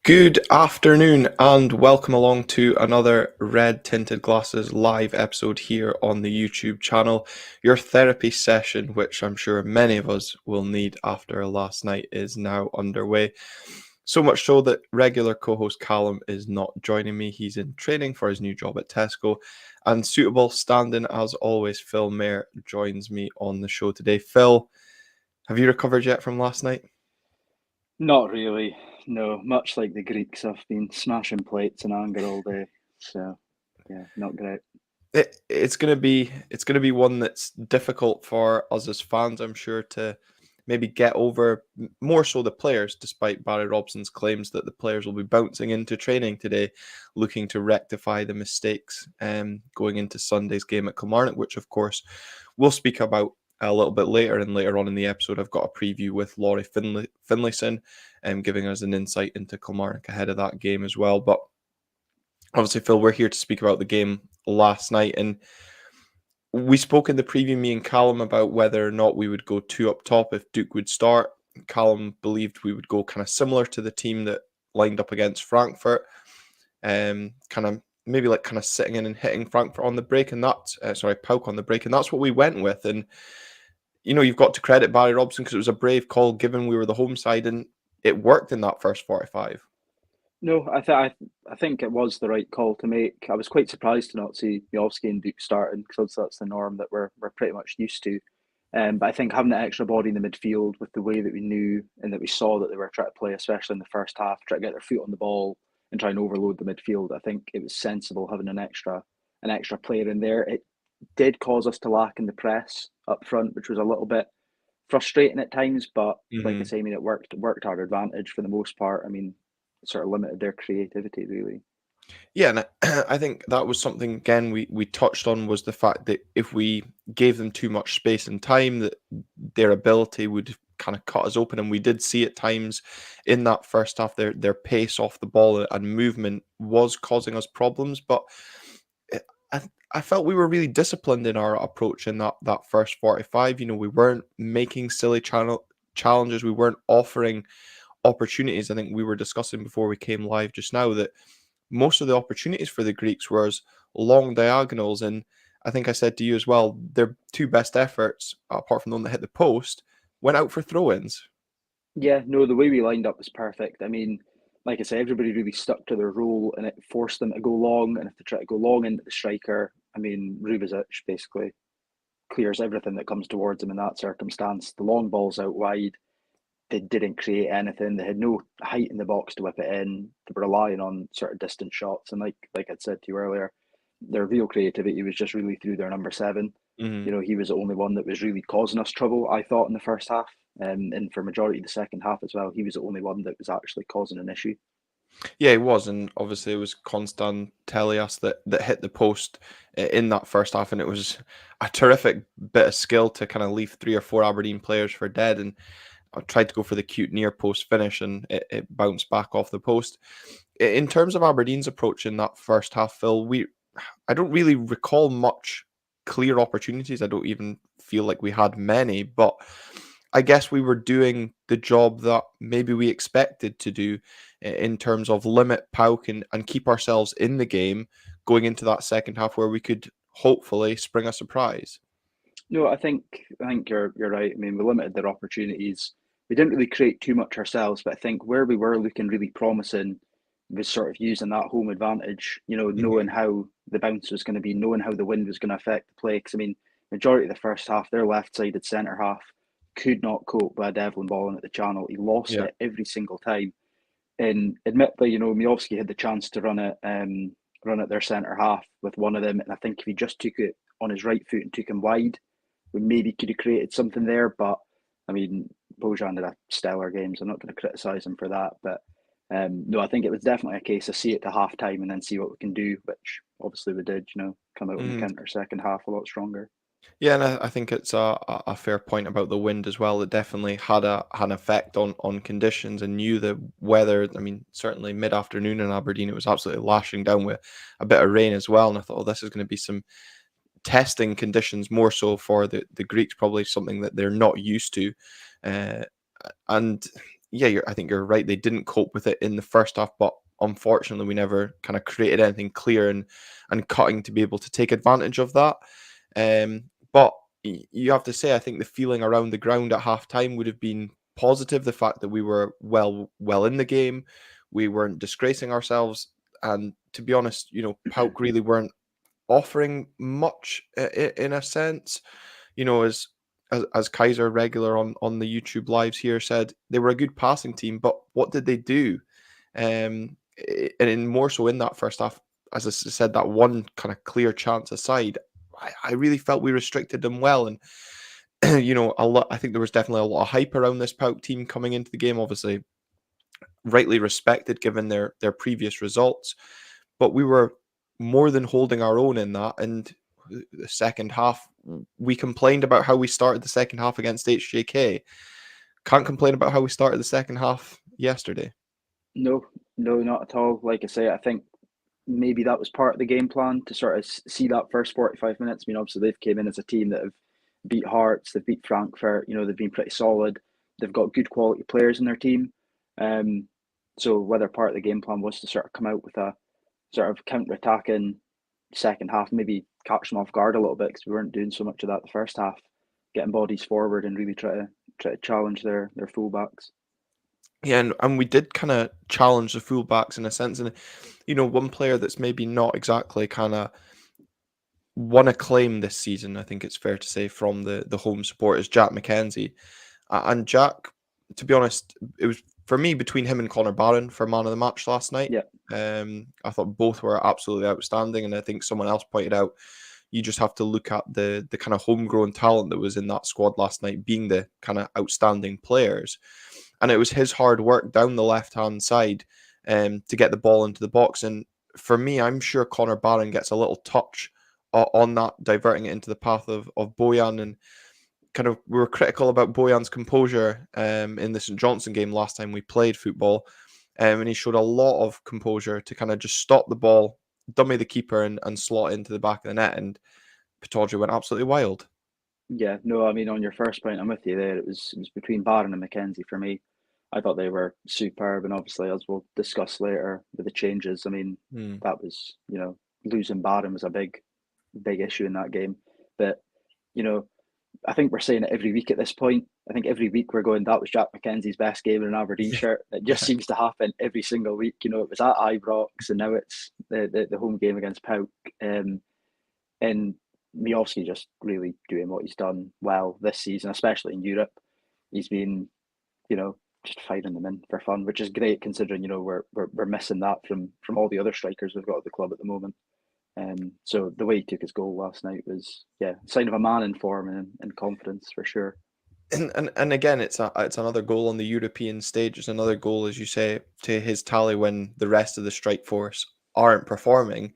Good afternoon and welcome along to another Red Tinted Glasses live episode here on the YouTube channel. Your therapy session, which I'm sure many of us will need after last night, is now underway. So much so that regular co-host Callum is not joining me. He's in training for his new job at Tesco. And suitable stand-in as always, Phil Mair joins me on the show today. Phil, have you recovered yet from last night? Not really. No, much like the Greeks, I've been smashing plates in anger all day. So, yeah, not great. It's gonna be one that's difficult for us as fans, I'm sure, to maybe get over. More so the players, despite Barry Robson's claims that the players will be bouncing into training today, looking to rectify the mistakes going into Sunday's game at Kilmarnock, which of course we'll speak about a little bit later. And later on in the episode, I've got a preview with Laurie Finlayson, giving us an insight into Kilmarnock ahead of that game as well. But obviously, Phil, we're here to speak about the game last night, and we spoke in the preview, me and Callum, about whether or not we would go two up top if Duke would start. Callum believed we would go kind of similar to the team that lined up against Frankfurt, kind of maybe like kind of sitting in and hitting Frankfurt on the break, and that's Paok on the break, and that's what we went with. And you've got to credit Barry Robson because it was a brave call, given we were the home side, and it worked in that first 45. No, I think it was the right call to make. I was quite surprised to not see Miovski and Duke starting because that's the norm that we're pretty much used to. But I think having that extra body in the midfield with the way that we knew and that we saw that they were trying to play, especially in the first half, try to get their foot on the ball and try and overload the midfield. I think it was sensible having an extra player in there. It did cause us to lack in the press up front, which was a little bit frustrating at times. But like I Mm-hmm. say, I mean, it worked our advantage for the most part. I mean, it sort of limited their creativity really. Yeah, and I think that was something again we touched on, was the fact that if we gave them too much space and time, that their ability would kind of cut us open, and we did see at times in that first half their pace off the ball and movement was causing us problems. But it- I I felt we were really disciplined in our approach in that first 45. We weren't making silly challenges, we weren't offering opportunities. I think we were discussing before we came live just now that most of the opportunities for the Greeks were as long diagonals. And I think I said to you as well, their two best efforts, apart from the one that hit the post, went out for throw ins. Yeah, no, the way we lined up was perfect. I mean, like I said, everybody really stuck to their role and it forced them to go long. And if they try to go long into the striker, I mean, Rubezic basically clears everything that comes towards him in that circumstance. The long balls out wide, they didn't create anything. They had no height in the box to whip it in. They were relying on sort of distant shots. And like I'd said to you earlier, their real creativity was just really through their number seven. Hmm. He was the only one that was really causing us trouble, I thought, in the first half. And for majority of the second half as well, he was the only one that was actually causing an issue. Yeah, it was, and obviously it was Constant Telias that hit the post in that first half, and it was a terrific bit of skill to kind of leave three or four Aberdeen players for dead. And I tried to go for the cute near post finish, and it bounced back off the post. In terms of Aberdeen's approach in that first half, Phil, I don't really recall much clear opportunities. I don't even feel like we had many, but I guess we were doing the job that maybe we expected to do in terms of limit Pauk and keep ourselves in the game going into that second half where we could hopefully spring a surprise. No, I think you're right. I mean, we limited their opportunities. We didn't really create too much ourselves, but I think where we were looking really promising was sort of using that home advantage. Knowing Mhm. how the bounce was going to be, knowing how the wind was going to affect the play. Because I mean, majority of the first half, their left-sided centre half could not cope with a Devlin ball in at the channel. He lost Yeah. it every single time. And admittedly, Miovski had the chance to run at their centre half with one of them, and I think if he just took it on his right foot and took him wide, we maybe could have created something there. But I mean, Bojan had a stellar game, so I'm not going to criticise him for that. But no, I think it was definitely a case of see it to half time and then see what we can do, which obviously we did. Come out on the Mhm. counter second half a lot stronger. Yeah, and I think it's a fair point about the wind as well. It definitely had an effect on conditions, and knew the weather. I mean, certainly mid afternoon in Aberdeen, it was absolutely lashing down with a bit of rain as well. And I thought, oh, this is going to be some testing conditions, more so for the Greeks, probably something that they're not used to. Uh, and yeah, I think you're right. They didn't cope with it in the first half, but unfortunately, we never kind of created anything clear and cutting to be able to take advantage of that. But you have to say, I think the feeling around the ground at half time would have been positive. The fact that we were well in the game, we weren't disgracing ourselves, and to be honest, Paok really weren't offering much in a sense. As Kaiser regular on the YouTube lives here said, they were a good passing team, but what did they do? And more so in that first half, as I said, that one kind of clear chance aside, I really felt we restricted them well. And a lot. I think there was definitely a lot of hype around this Pauk team coming into the game. Obviously, rightly respected given their previous results, but we were more than holding our own in that. And the second half, we complained about how we started the second half against HJK. Can't complain about how we started the second half yesterday. No, no, not at all. Like I say, I think maybe that was part of the game plan to sort of see that first 45 minutes. I mean, obviously they've came in as a team that have beat Hearts, they've beat Frankfurt, they've been pretty solid. They've got good quality players in their team. So whether part of the game plan was to sort of come out with a sort of counter-attacking second half, maybe catch them off guard a little bit because we weren't doing so much of that the first half, getting bodies forward and really try to challenge their fullbacks. Yeah, and we did kind of challenge the fullbacks in a sense. And, one player that's maybe not exactly kind of won acclaim this season, I think it's fair to say, from the home support is Jack McKenzie. And Jack, to be honest, it was for me between him and Connor Barron for man of the match last night. Yeah. I thought both were absolutely outstanding. And I think someone else pointed out, you just have to look at the kind of homegrown talent that was in that squad last night being the kind of outstanding players. And it was his hard work down the left-hand side to get the ball into the box. And for me, I'm sure Connor Barron gets a little touch on that, diverting it into the path of Bojan. And kind of we were critical about Bojan's composure in the St Johnstone game last time we played football. And he showed a lot of composure to kind of just stop the ball, dummy the keeper and slot into the back of the net. And Pittodrie went absolutely wild. Yeah, no, I mean, on your first point, I'm with you there. It was between Barron and McKenzie for me. I thought they were superb, and obviously, as we'll discuss later with the changes, I mean, that was, losing Barron was a big issue in that game. But, I think we're saying it every week at this point. I think every week we're going, that was Jack McKenzie's best game in an Aberdeen shirt. It just seems to happen every single week. It was at Ibrox, and now it's the home game against Paok. And Miovski just really doing what he's done well this season, especially in Europe. He's been, just firing them in for fun, which is great considering, we're missing that from all the other strikers we've got at the club at the moment. So the way he took his goal last night was, a sign of a man in form and confidence for sure. And again, it's another goal on the European stage. It's another goal, as you say, to his tally when the rest of the strike force aren't performing.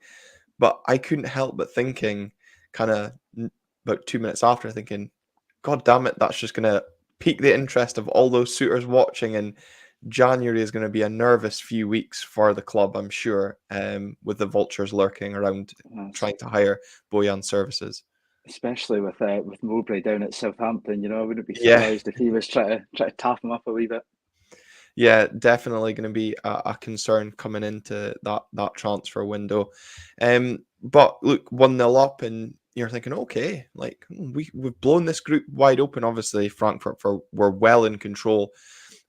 But I couldn't help but thinking, kind of about 2 minutes after, thinking, God damn it, that's just going to pique the interest of all those suitors watching. And January is going to be a nervous few weeks for the club, I'm sure, with the vultures lurking around trying to hire Bojan's services. Especially with Mowbray down at Southampton, I wouldn't be surprised if he was trying to tap him up a wee bit. Yeah, definitely going to be a concern coming into that transfer window. But look, 1-0 up, and you're thinking, okay, like we've blown this group wide open. Obviously, Frankfurt were well in control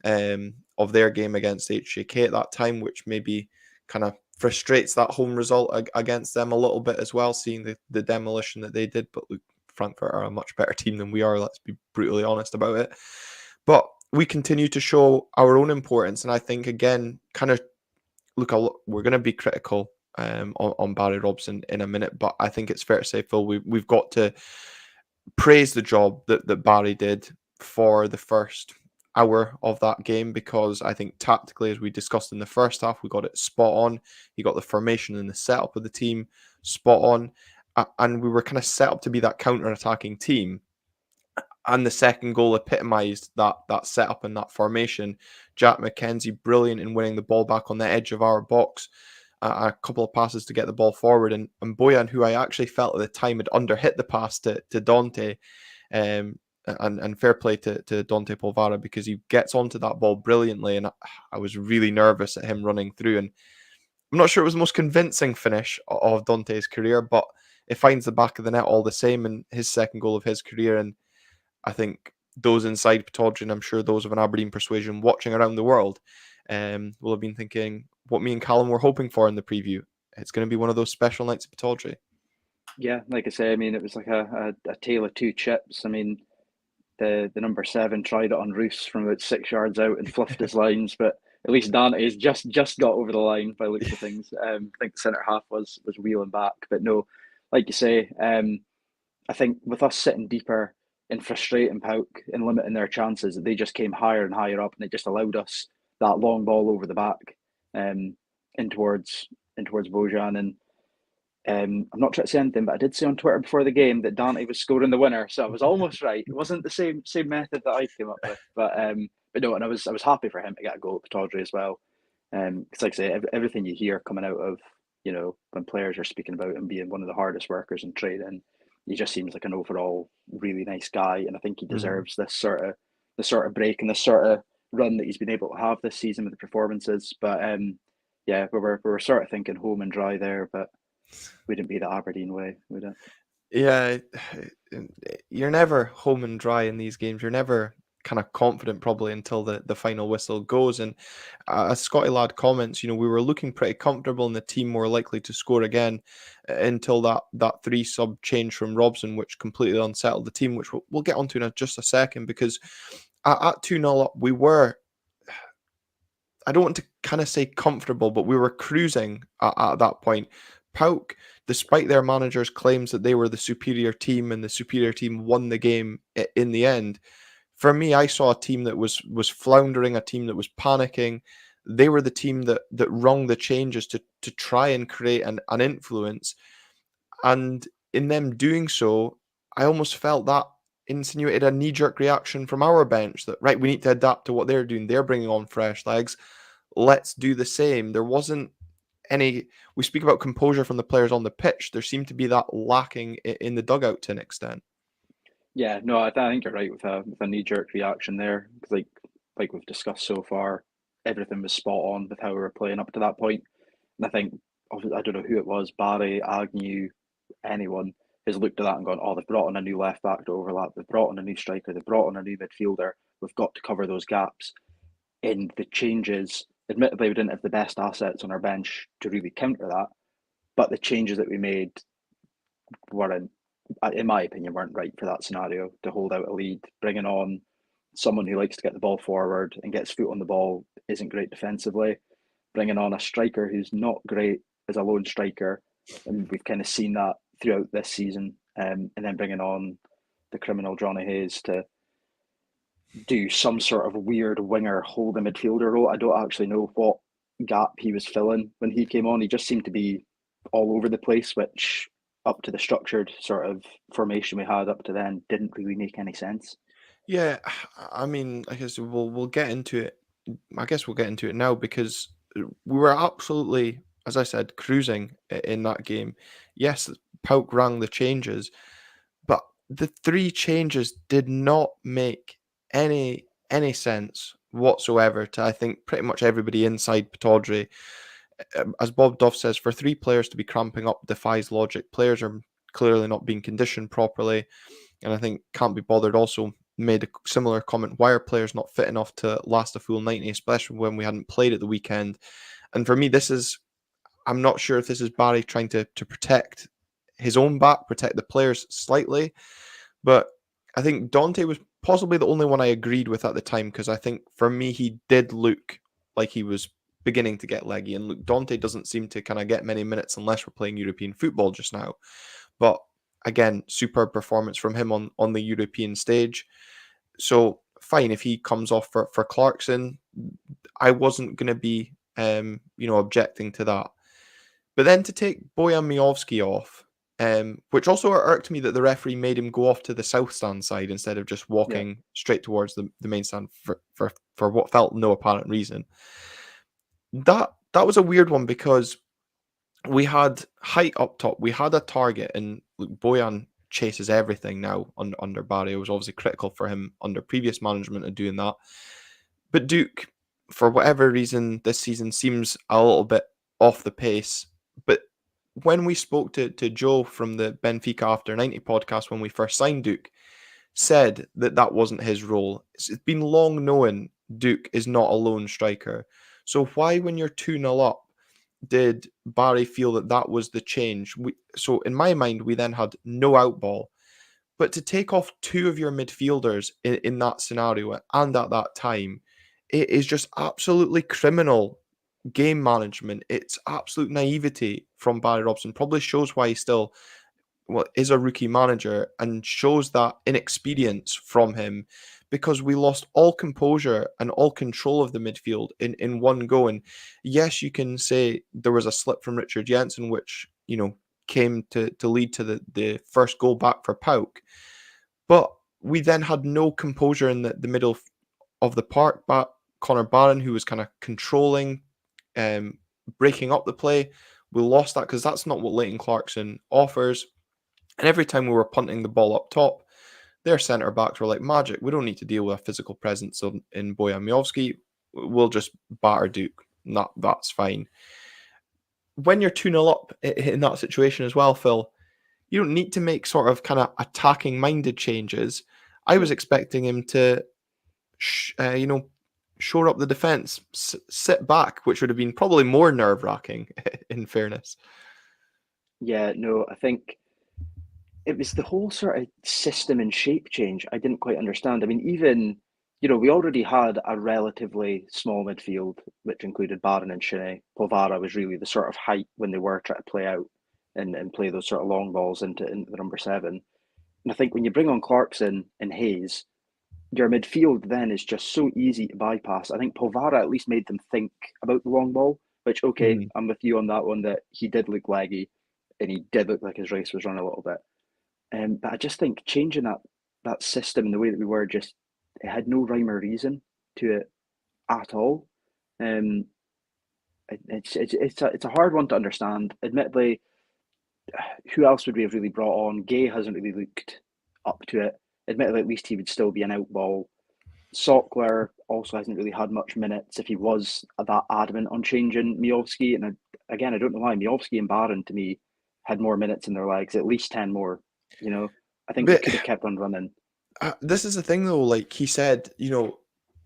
of their game against HJK at that time, which maybe kind of frustrates that home result against them a little bit as well, seeing the demolition that they did. But look, Frankfurt are a much better team than we are. Let's be brutally honest about it. But we continue to show our own importance. And I think, again, kind of, look, we're going to be critical on Barry Robson in a minute, but I think it's fair to say, Phil, we've got to praise the job that Barry did for the first hour of that game, because I think tactically, as we discussed in the first half, we got it spot on. He got the formation and the setup of the team spot on, and we were kind of set up to be that counter-attacking team. And the second goal epitomised that setup and that formation. Jack McKenzie, brilliant in winning the ball back on the edge of our box. A couple of passes to get the ball forward. And Bojan, who I actually felt at the time had underhit the pass to Dante, and fair play to Dante Polvara, because he gets onto that ball brilliantly, and I was really nervous at him running through, and I'm not sure it was the most convincing finish of Dante's career, but it finds the back of the net all the same, and his second goal of his career. And I think those inside Pittodrie, and I'm sure those of an Aberdeen persuasion watching around the world, will have been thinking what me and Callum were hoping for in the preview. It's going to be one of those special nights at Pittodrie. Yeah, like I say, I mean, it was like a tale of two chips. I mean, the number 7 tried it on Roos from about 6 yards out and fluffed his lines, but at least Dante's just got over the line by looks of things. I think the centre half was wheeling back, but no, like you say, I think with us sitting deeper and frustrating Paok and limiting their chances, they just came higher and higher up, and it just allowed us that long ball over the back, in towards Bojan. And I'm not trying to say anything, but I did say on Twitter before the game that Dante was scoring the winner, so I was almost right. It wasn't the same method that I came up with, but no, and I was happy for him to get a goal at Pittodrie as well, because like I say, everything you hear coming out of, when players are speaking about him being one of the hardest workers in training, he just seems like an overall really nice guy, and I think he deserves this sort of break and this sort of run that he's been able to have this season with the performances. But yeah, we were sort of thinking home and dry there, but we didn't be the Aberdeen way, would it? Yeah, you're never home and dry in these games. You're never kind of confident probably until the final whistle goes. And as Scotty Lad comments, we were looking pretty comfortable and the team more likely to score again until that 3 sub change from Robson, which completely unsettled the team, which we'll get onto in just a second, because at 2-0 up, we were, I don't want to kind of say comfortable, but we were cruising at that point. Paok, despite their manager's claims that they were the superior team and the superior team won the game in the end, for me, I saw a team that was floundering, a team that was panicking. They were the team that wrung the changes to try and create an influence. And in them doing so, I almost felt that insinuated a knee-jerk reaction from our bench that, right, we need to adapt to what they're doing. They're bringing on fresh legs. Let's do the same. There wasn't any, we speak about composure from the players on the pitch. There seemed to be that lacking in the dugout to an extent. Yeah, no, I think you're right with a knee jerk reaction there, because like we've discussed so far, everything was spot on with how we were playing up to that point. And I think, I don't know who it was, Barry, Agnew, anyone has looked at that and gone, oh, they've brought on a new left back to overlap, they've brought on a new striker, they've brought on a new midfielder. We've got to cover those gaps. In the changes, admittedly, we didn't have the best assets on our bench to really counter that, but the changes that we made weren't, in my opinion, weren't right for that scenario, to hold out a lead. Bringing on someone who likes to get the ball forward and gets foot on the ball isn't great defensively. Bringing on a striker who's not great as a lone striker, and we've kind of seen that throughout this season. And then bringing on the criminal Johnny Hayes to do some sort of weird winger holding midfielder role. I don't actually know what gap he was filling when he came on. He just seemed to be all over the place, which up to the structured sort of formation we had up to then didn't really make any sense. Yeah, I mean, I guess we'll get into it. I guess we'll get into it now, because we were absolutely, as I said, cruising in that game. Yes, Paok rang the changes, but the 3 changes did not make any sense whatsoever to, I think, pretty much everybody inside Pittodrie. As Bob Duff says, for 3 players to be cramping up defies logic. Players are clearly not being conditioned properly, and I think Can't Be Bothered also made a similar comment. Why are players not fit enough to last a full 90, especially when we hadn't played at the weekend? And for me, I'm not sure if this is Barry trying to protect his own back, protect the players slightly, but I think Dante was possibly the only one I agreed with at the time, because I think for me, he did look like he was beginning to get leggy. And look, Dante doesn't seem to kind of get many minutes unless we're playing European football just now. But again, superb performance from him on the European stage. So fine, if he comes off for Clarkson, I wasn't going to be, objecting to that. But then to take Bojan Miovski off, which also irked me that the referee made him go off to the south stand side instead of just walking straight towards the main stand for what felt no apparent reason. That was a weird one, because we had height up top. We had a target, and look, Bojan chases everything now under Barry. I was obviously critical for him under previous management of doing that. But Duke, for whatever reason, this season seems a little bit off the pace. But when we spoke to Joe from the Benfica After 90 podcast when we first signed Duke, said that that wasn't his role. It's been long known Duke is not a lone striker. So why, when you're 2-0 up, did Barry feel that that was the change? So in my mind, we then had no out ball. But to take off two of your midfielders in that scenario and at that time, it is just absolutely criminal game management. It's absolute naivety from Barry Robson. Probably shows why he still is a rookie manager, and shows that inexperience from him, because we lost all composure and all control of the midfield in one go. And yes, you can say there was a slip from Richard Jensen, which, came to lead to the first goal back for Paok. But we then had no composure in the middle of the park. But Connor Barron, who was kind of controlling, breaking up the play, we lost that because that's not what Leighton Clarkson offers. And every time we were punting the ball up top, their centre backs were like magic. We don't need to deal with a physical presence in Bojan Miovski. We'll just batter Duke. That's fine. When you're 2-0 up in that situation as well, Phil, you don't need to make sort of kind of attacking-minded changes. I was expecting him to, shore up the defence, sit back, which would have been probably more nerve-wracking, in fairness. Yeah, no, I think it was the whole sort of system and shape change I didn't quite understand. I mean, even, we already had a relatively small midfield, which included Barron and Shinnie. Polvara was really the sort of height when they were trying to play out and play those sort of long balls into the number 7. And I think when you bring on Clarkson and Hayes, your midfield then is just so easy to bypass. I think Polvara at least made them think about the long ball, which, okay, I'm with you on that one, that he did look laggy and he did look like his race was run a little bit. But I just think changing that system and the way that we were, just it had no rhyme or reason to it at all. It's a hard one to understand. Admittedly, who else would we have really brought on? Gay hasn't really looked up to it. Admittedly, at least he would still be an out ball. Sockler also hasn't really had much minutes if he was that adamant on changing Miovski. And again, I don't know why. Miovski and Barron, to me, had more minutes in their legs, at least 10 more. I think they could have kept on running. This is the thing, though. Like he said,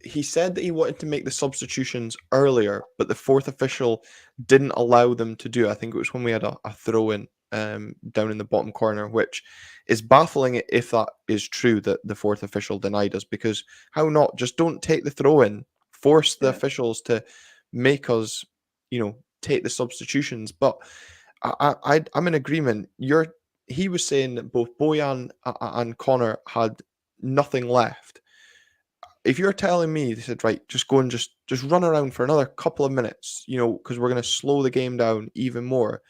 he said that he wanted to make the substitutions earlier, but the fourth official didn't allow them to do it. I think it was when we had a throw-in down in the bottom corner, which is baffling if that is true, that the fourth official denied us, because how not? Just don't take the throw-in. Force the officials to make us, take the substitutions. But I'm in agreement. He was saying that both Bojan and Connor had nothing left. If you're telling me, they said, right, just go and just run around for another couple of minutes, because we're going to slow the game down even more.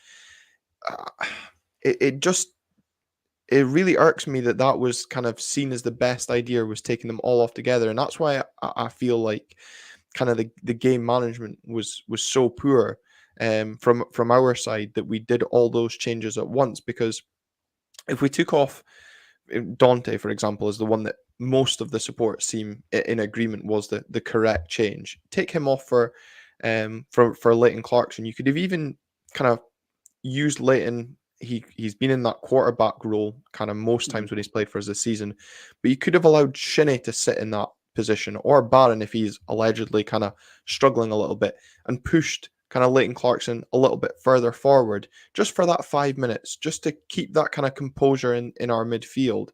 It really irks me that was kind of seen as the best idea, was taking them all off together. And that's why I feel like kind of the game management was so poor from our side, that we did all those changes at once. Because if we took off Dante, for example, is the one that most of the support seem in agreement was the correct change. Take him off for Leighton Clarkson. You could have even kind of used Leighton. He's been in that quarterback role kind of most times when he's played for us this season, but you could have allowed Shinnie to sit in that position, or Barron if he's allegedly kind of struggling a little bit, and pushed kind of Leighton Clarkson a little bit further forward, just for that 5 minutes, just to keep that kind of composure in our midfield.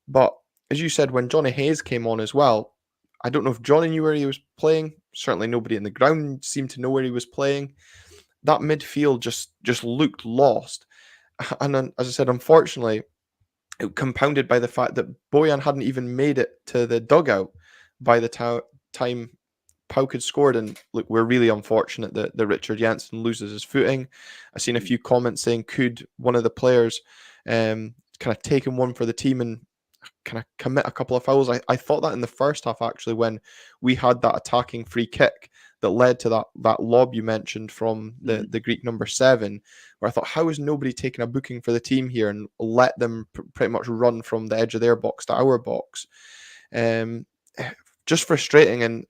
But as you said, when Johnny Hayes came on as well, I don't know if Johnny knew where he was playing. Certainly nobody in the ground seemed to know where he was playing. That midfield just looked lost. And then, as I said, unfortunately, it compounded by the fact that Bojan hadn't even made it to the dugout by the time Paok had scored. And look, we're really unfortunate that Richard Jensen loses his footing. I've seen a few comments saying, could one of the players kind of taken one for the team and kind of commit a couple of fouls. I thought that in the first half, actually, when we had that attacking free kick that led to that lob you mentioned from the Greek number 7, where I thought, how is nobody taking a booking for the team here and let them pretty much run from the edge of their box to our box? Just frustrating, and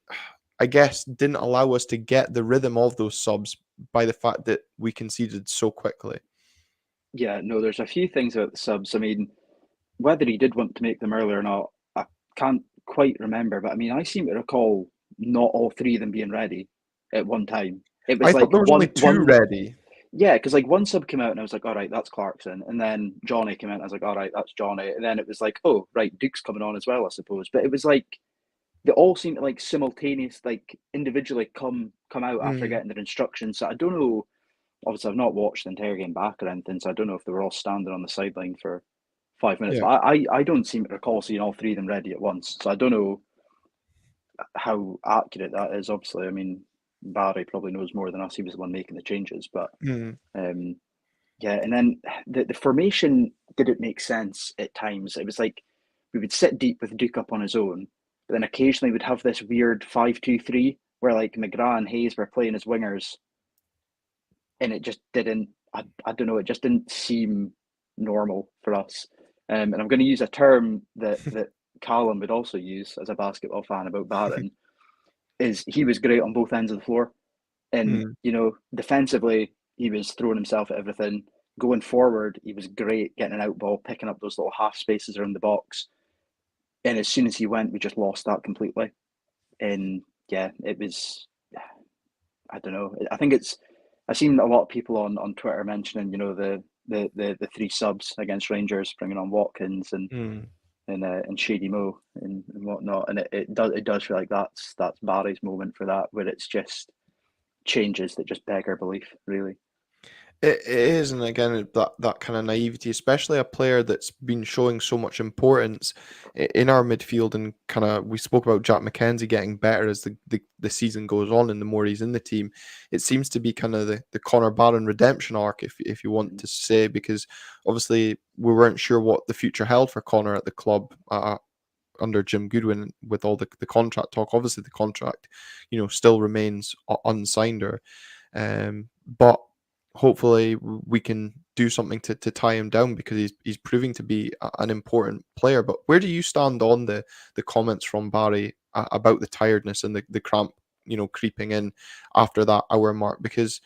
I guess didn't allow us to get the rhythm of those subs by the fact that we conceded so quickly. Yeah, no, there's a few things about the subs. I mean, whether he did want to make them early or not, I can't quite remember. But I mean, I seem to recall not all three of them being ready at one time. It I was thought like there was only two ready. yeah, because like one sub came out and I was like, all right, that's Clarkson. And then Johnny came out and I was like, all right, that's Johnny. And then it was like, oh, right, Duke's coming on as well, I suppose. But it was like they all seem to like simultaneous, like individually come out after Mm, getting their instructions. So I don't know. Obviously, I've not watched the entire game back or anything, so I don't know if they were all standing on the sideline for 5 minutes. yeah. But I don't seem to recall seeing all three of them ready at once. So I don't know how accurate that is. Obviously, I mean Barry probably knows more than us. He was the one making the changes, but Mm, um, yeah. And then the formation didn't make sense at times. It was like we would sit deep with Duke up on his own, but then occasionally we'd have this weird 5-2-3 where like McGrath and Hayes were playing as wingers, and it just didn't. I don't know. It just didn't seem normal for us. And I'm going to use a term that Callum would also use as a basketball fan about Barron. Is he was great on both ends of the floor, and mm. you know defensively he was throwing himself at everything. Going forward, he was great getting an out ball, picking up those little half spaces around the box. And as soon as he went, we just lost that completely. And yeah, it was. I don't know. I think it's. I've seen a lot of people on Twitter mentioning, you know, the three subs against Rangers, bringing on Watkins Mm. and Shady Mo and whatnot, and it does feel like that's Barry's moment for that, where it's just changes that just beg our belief, really. It is, and again, that kind of naivety, especially a player that's been showing so much importance in our midfield, and kind of we spoke about Jack McKenzie getting better as the season goes on, and the more he's in the team, it seems to be kind of the Connor Barron redemption arc, if you want to say, because obviously we weren't sure what the future held for Connor at the club. Under Jim Goodwin, with all the contract talk, obviously the contract, still remains unsigned, but hopefully we can do something to tie him down, because he's proving to be an important player. But where do you stand on the comments from Barry about the tiredness and the cramp, creeping in after that hour mark? Because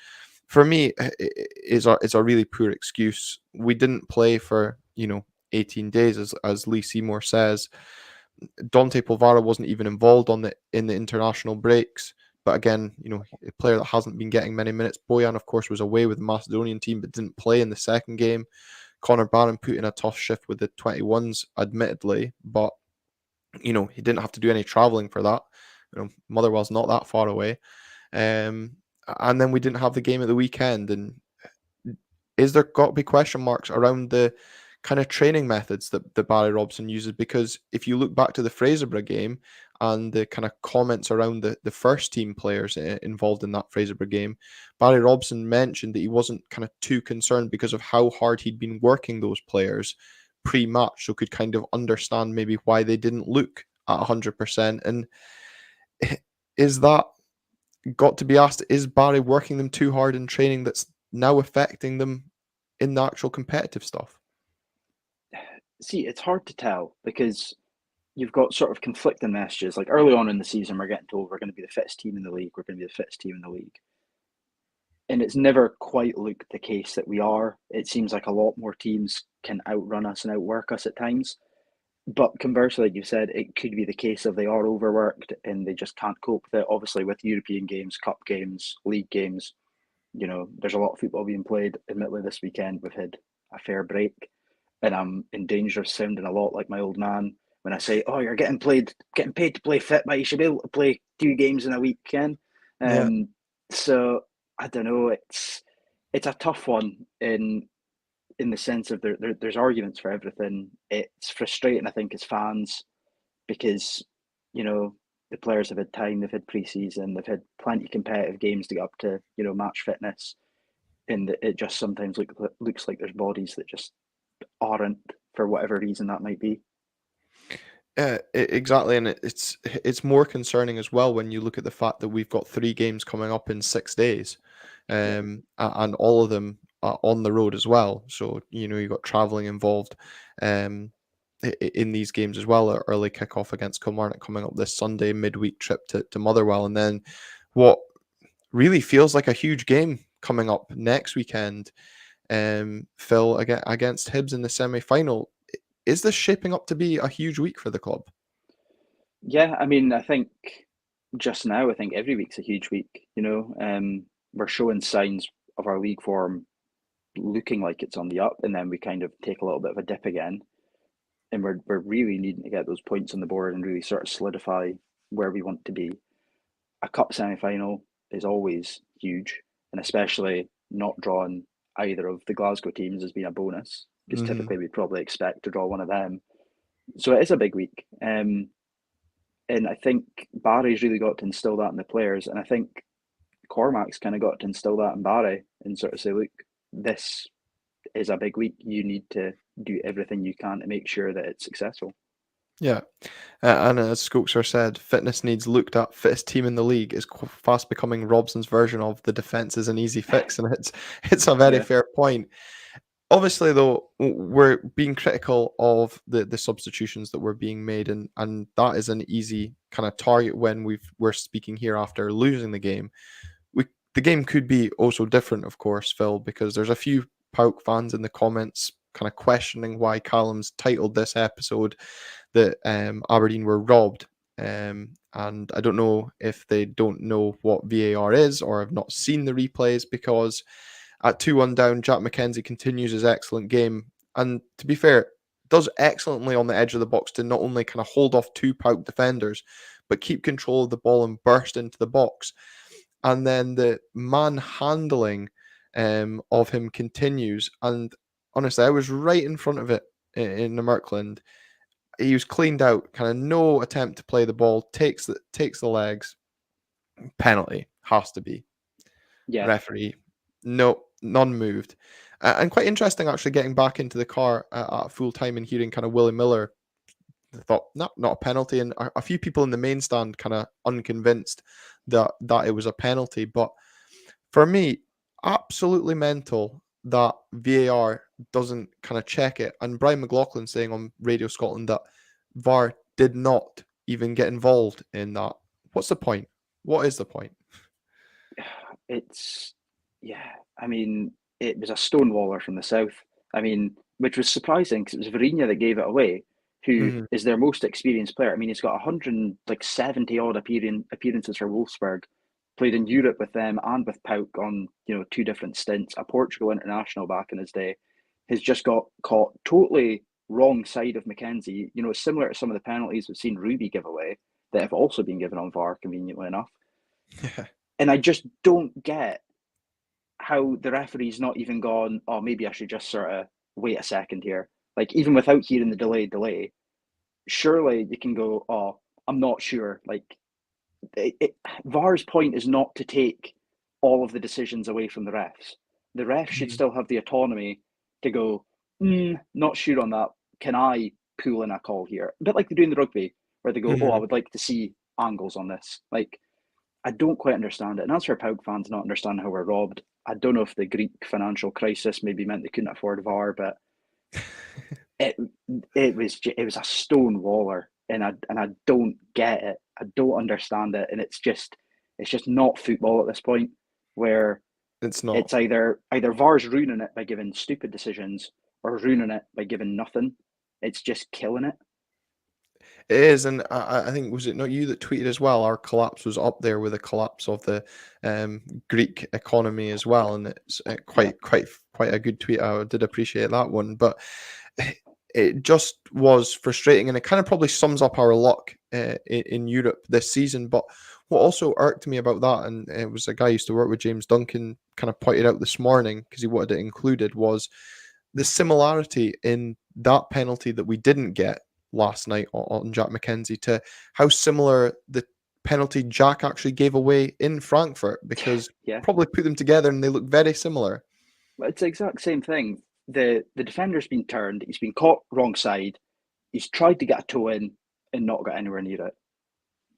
for me, it's a really poor excuse. We didn't play for 18 days, as Lee Seymour says. Dante Polvara wasn't even involved in the international breaks. But again, a player that hasn't been getting many minutes. Bojan, of course, was away with the Macedonian team, but didn't play in the second game. Connor Barron put in a tough shift with the 21s, admittedly, but he didn't have to do any travelling for that. Motherwell's not that far away. And then we didn't have the game at the weekend. And is there got to be question marks around the kind of training methods that Barry Robson uses? Because if you look back to the Fraserburgh game and the kind of comments around the first team players involved in that Fraserburgh game, Barry Robson mentioned that he wasn't kind of too concerned because of how hard he'd been working those players pre-match, so could kind of understand maybe why they didn't look at 100%. And is that got to be asked? Is Barry working them too hard in training that's now affecting them in the actual competitive stuff? See, it's hard to tell because you've got sort of conflicting messages. Like early on in the season, we're getting told we're going to be the fittest team in the league. We're going to be the fittest team in the league. And it's never quite looked the case that we are. It seems like a lot more teams can outrun us and outwork us at times. But conversely, like you said, it could be the case of they are overworked and they just can't cope with it. Obviously, with European games, cup games, league games, there's a lot of football being played. Admittedly, this weekend we've had a fair break, and I'm in danger of sounding a lot like my old man when I say, "Oh, you're getting paid to play fit, but you should be able to play 2 games in a week, Ken." Yeah. So I don't know. It's a tough one in the sense of there's arguments for everything. It's frustrating, I think, as fans because you know the players have had time, they've had pre-season, they've had plenty of competitive games to get up to match fitness, and it just sometimes looks like there's bodies that just aren't for whatever reason that might be. Exactly, and it's more concerning as well when you look at the fact that we've got 3 games coming up in 6 days, Yeah, and all of them are on the road as well. So you've got travelling involved, um, in these games as well. An early kickoff against Kilmarnock coming up this Sunday, midweek trip to Motherwell, and then what really feels like a huge game coming up next weekend. Phil against Hibs in the semi-final. Is this shaping up to be a huge week for the club? yeah. I mean, I think just now, I think every week's a huge week. We're showing signs of our league form looking like it's on the up, and then we kind of take a little bit of a dip again, and we're really needing to get those points on the board and really sort of solidify where we want to be. A cup semi-final is always huge, and especially not drawing either of the Glasgow teams has been a bonus, because Hmm. typically we'd probably expect to draw one of them. So it is a big week. And I think Barry's really got to instill that in the players, and I think Cormac's kind of got to instill that in Barry and sort of say, look, this is a big week. You need to do everything you can to make sure that it's successful. Yeah, and as Skokser said, fitness needs looked at. Fittest team in the league is fast becoming Robson's version of the defense is an easy fix, and it's a very Yeah, fair point. Obviously, though, we're being critical of the substitutions that were being made, and that is an easy kind of target when we're speaking here after losing the game. The game could be also different, of course, Phil, because there's a few Paok fans in the comments kind of questioning why Callum's titled this episode that Aberdeen were robbed. And I don't know if they don't know what VAR is or have not seen the replays, because at 2-1 down, Jack McKenzie continues his excellent game. And to be fair, does excellently on the edge of the box to not only kind of hold off 2 Paok defenders, but keep control of the ball and burst into the box. And then the manhandling of him continues. And honestly, I was right in front of it in the Merkland. He was cleaned out, kind of no attempt to play the ball, takes the legs, penalty, has to be. yeah, Referee, no, none moved. And quite interesting, actually, getting back into the car at full time and hearing kind of Willie Miller. I thought, no, not a penalty. And a few people in the main stand kind of unconvinced that it was a penalty. But for me, absolutely mental that VAR doesn't kind of check it. And Brian McLaughlin saying on Radio Scotland that VAR did not even get involved in that. What's the point? What is the point? it's yeah. I mean, it was a stonewaller from the south. I mean, which was surprising because it was Varinia that gave it away, who Hmm. is their most experienced player. I mean, he's got 170 odd appearances for Wolfsburg, played in Europe with them and with Pauk on 2 different stints. A Portugal international back in his day, has just got caught totally wrong side of Mackenzie. Similar to some of the penalties we've seen Ruby give away that have also been given on VAR, conveniently enough. Yeah. And I just don't get how the referee's not even gone, oh, maybe I should just sort of wait a second here. Like, even without hearing the delay, surely you can go, oh, I'm not sure. Like, VAR's point is not to take all of the decisions away from the refs. The refs should Mhm. still have the autonomy to go, not sure on that. Can I pull in a call here? A bit like they do in the rugby, where they go, oh, I Mhm. would like to see angles on this. Like, I don't quite understand it. And as for Pauk fans not understanding how we're robbed, I don't know if the Greek financial crisis maybe meant they couldn't afford VAR, but it it was a stone waller, and I don't get it. I don't understand it, and it's just not football at this point, where It's not. it's either VAR's ruining it by giving stupid decisions or ruining it by giving nothing. It's just killing it. It is, and I think, was it not you that tweeted as well? Our collapse was up there with the collapse of the Greek economy as well, and it's Yeah, quite a good tweet. I did appreciate that one, but it just was frustrating, and it kind of probably sums up our luck in Europe this season. But what also irked me about that, and it was a guy I used to work with, James Duncan, kind of pointed out this morning because he wanted it included, was the similarity in that penalty that we didn't get last night on Jack McKenzie to how similar the penalty Jack actually gave away in Frankfurt, because yeah. probably put them together and they look very similar. But it's the exact same thing. The defender's been turned. He's been caught wrong side. He's tried to get a toe in. and not got anywhere near it,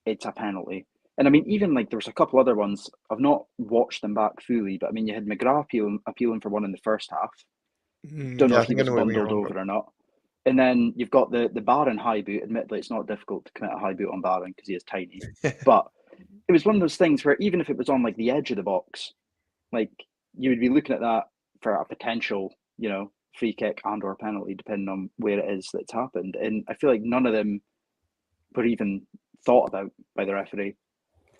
it's a penalty. And I mean, even like there was a couple other ones. I've not watched them back fully, but I mean, you had McGrath appealing for one in the first half. Don't know Yeah, I if he think I was know what you're bundled on about. over or not. And then you've got the Barron high boot. Admittedly, it's not difficult to commit a high boot on Barron because he is tiny. But it was one of those things where even if it was on like the edge of the box, like you would be looking at that for a potential, free kick and or penalty, depending on where it is that's happened. And I feel like none of them were even thought about by the referee.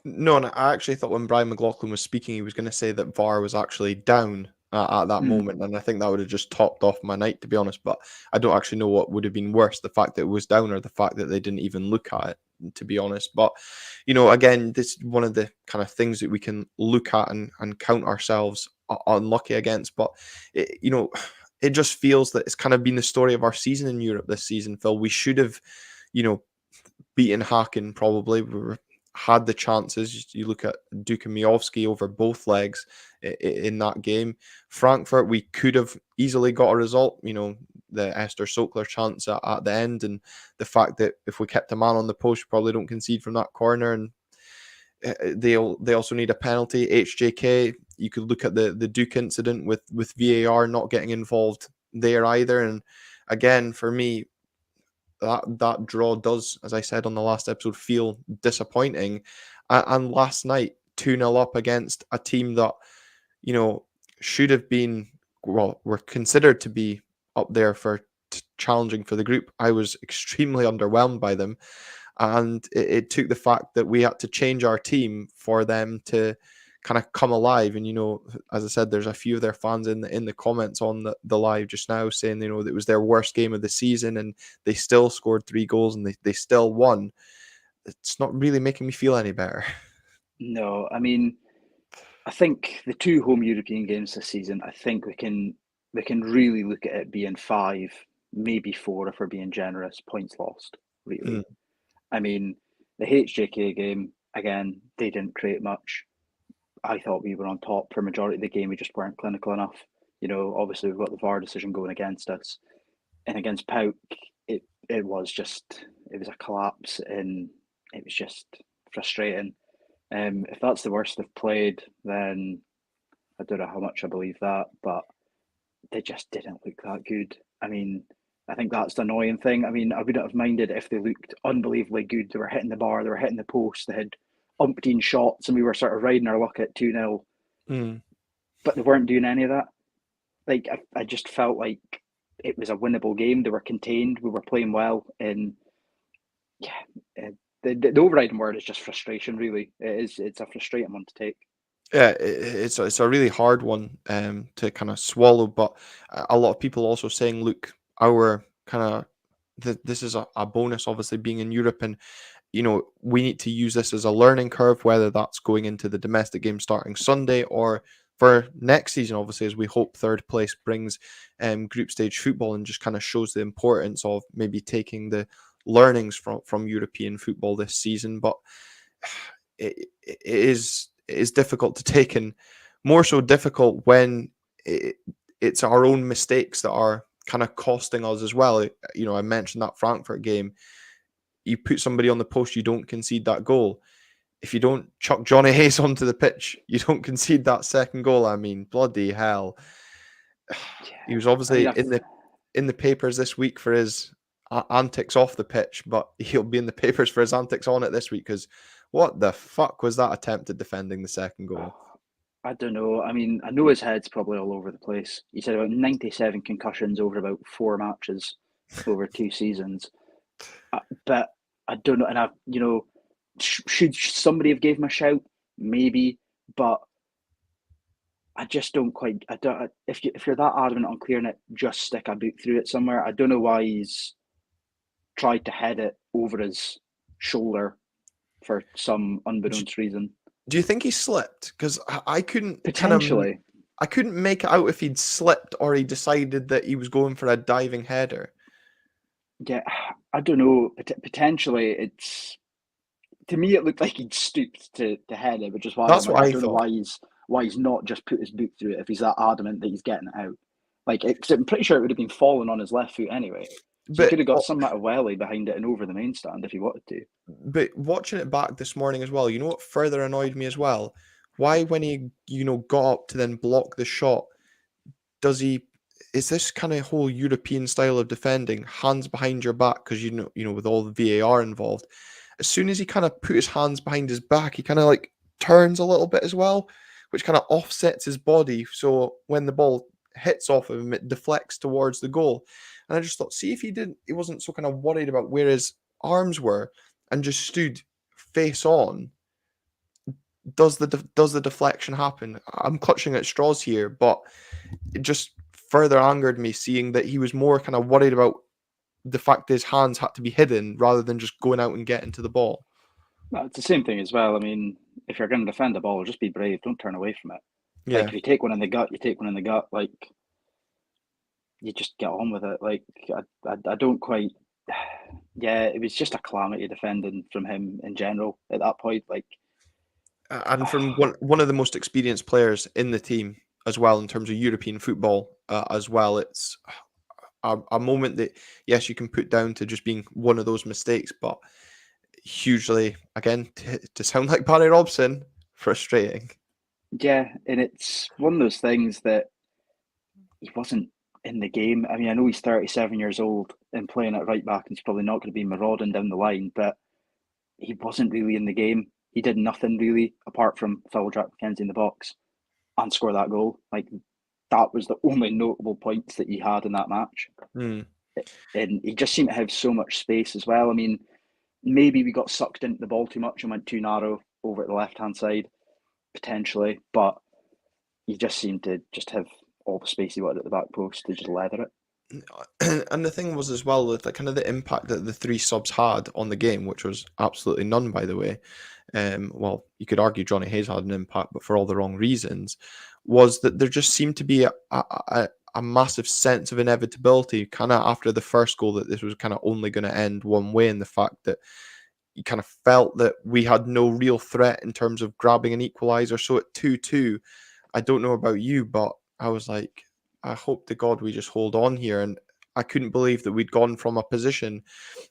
No, and I actually thought when Brian McLaughlin was speaking, he was going to say that VAR was actually down at that moment, and I think that would have just topped off my night, to be honest. But I don't actually know what would have been worse, the fact that it was down or the fact that they didn't even look at it, to be honest. But, again, this is one of the kind of things that we can look at and count ourselves unlucky against. But, it just feels that it's kind of been the story of our season in Europe this season, Phil. We should have, beaten Haken probably. Had the chances. You look at Duka Miovski over both legs in that game. Frankfurt, we could have easily got a result. The Esther Sokler chance at the end, and the fact that if we kept a man on the post, we probably don't concede from that corner. And they also need a penalty. HJK, you could look at the Duke incident with VAR not getting involved there either. And again, for me, that draw does, as I said on the last episode, feel disappointing. And last night, 2-0 up against a team that, should have been, were considered to be up there for challenging for the group. I was extremely underwhelmed by them. And it took the fact that we had to change our team for them to kind of come alive. And, as I said, there's a few of their fans in the comments on the live just now saying, that it was their worst game of the season and they still scored 3 goals and they still won. It's not really making me feel any better. No, I mean, I think the 2 home European games this season, I think we can really look at it being 5, maybe 4 if we're being generous, points lost, really. I mean, the HJK game, again, they didn't create much. I thought we were on top for majority of the game. We just weren't clinical enough. Obviously we've got the VAR decision going against us. And against Paok, it was a collapse and it was just frustrating. If that's the worst they've played, then I don't know how much I believe that, but they just didn't look that good. I mean, I think that's the annoying thing. I mean, I wouldn't have minded if they looked unbelievably good. They were hitting the bar, they were hitting the post, they had umpteen shots, and we were sort of riding our luck at 2-0. But they weren't doing any of that. Like, I just felt like it was a winnable game. They were contained, we were playing well, and the overriding word is just frustration, really. It's a frustrating one to take. Yeah, it's a really hard one to kind of swallow, but a lot of people also saying, look, our kind of this is a bonus, obviously being in Europe, and we need to use this as a learning curve, whether that's going into the domestic game starting Sunday or for next season, obviously, as we hope third place brings group stage football and just kind of shows the importance of maybe taking the learnings from European football this season. But it is difficult to take, and more so difficult when it's our own mistakes that are kind of costing us as well. I mentioned that Frankfurt game. You put somebody on the post, you don't concede that goal. If you don't chuck Johnny Hayes onto the pitch, you don't concede that second goal. I mean, bloody hell. He was obviously in the papers this week for his antics off the pitch, but he'll be in the papers for his antics on it this week, because what the fuck was that attempt at defending the second goal? I don't know. I mean, I know his head's probably all over the place. He said about 97 concussions over about 4 matches over 2 seasons. But I don't know. And should somebody have gave him a shout? Maybe. But I just don't quite. If you're that adamant on clearing it, just stick a boot through it somewhere. I don't know why he's tried to head it over his shoulder for some unbeknownst reason. Do you think he slipped? Because I couldn't potentially. I couldn't make it out if he'd slipped or he decided that he was going for a diving header. Yeah, I don't know. Potentially, to me it looked like he'd stooped to head it, which is why That's what I don't know why he's not just put his boot through it if he's that adamant that he's getting it out. Like, I'm pretty sure it would have been falling on his left foot anyway. So he but could have got some out of welly behind it and over the main stand if he wanted to. but watching it back this morning as well, you know what further annoyed me as well? Why, when he got up to then block the shot, does he? Is this kind of whole European style of defending, hands behind your back? Because with all the VAR involved, as soon as he kind of put his hands behind his back, he kind of like turns a little bit as well, which kind of offsets his body. So when the ball hits off of him, it deflects towards the goal. And I just thought, see if he wasn't so kind of worried about where his arms were and just stood face on. Does the deflection happen? I'm clutching at straws here, but it just further angered me seeing that he was more kind of worried about the fact that his hands had to be hidden rather than just going out and getting to the ball. Well, it's the same thing as well. I mean, if you're going to defend the ball, just be brave. Don't turn away from it. Like, Yeah. if you take one in the gut, you take one in the gut. Like, you just get on with it. Like, I don't quite. Yeah, it was just a calamity defending from him in general at that point. Like, And from one of the most experienced players in the team as well in terms of European football as well. It's a moment that, yes, you can put down to just being one of those mistakes, but hugely, again, to sound like Barry Robson, frustrating. yeah, and it's one of those things that he wasn't in the game. I mean, I know he's 37 years old and playing at right back, and he's probably not going to be marauding down the line, but he wasn't really in the game. He did nothing really apart from foul Jack McKenzie in the box and score that goal. Like, that was the only notable points that he had in that match. Mm. And he just seemed to have so much space as well. I mean, maybe we got sucked into the ball too much and went too narrow over at the left hand side, potentially, but he just seemed to just have all the space he wanted at the back post to just leather it. And the thing was as well with the kind of the impact that the three subs had on the game, which was absolutely none, by the way. Well, you could argue Johnny Hayes had an impact, but for all the wrong reasons. Was that there just seemed to be a massive sense of inevitability, kind of after the first goal, that this was kind of only going to end one way, and the fact that you kind of felt that we had no real threat in terms of grabbing an equaliser. So at 2-2, I don't know about you, but I was like, I hope to God we just hold on here. And I couldn't believe that we'd gone from a position,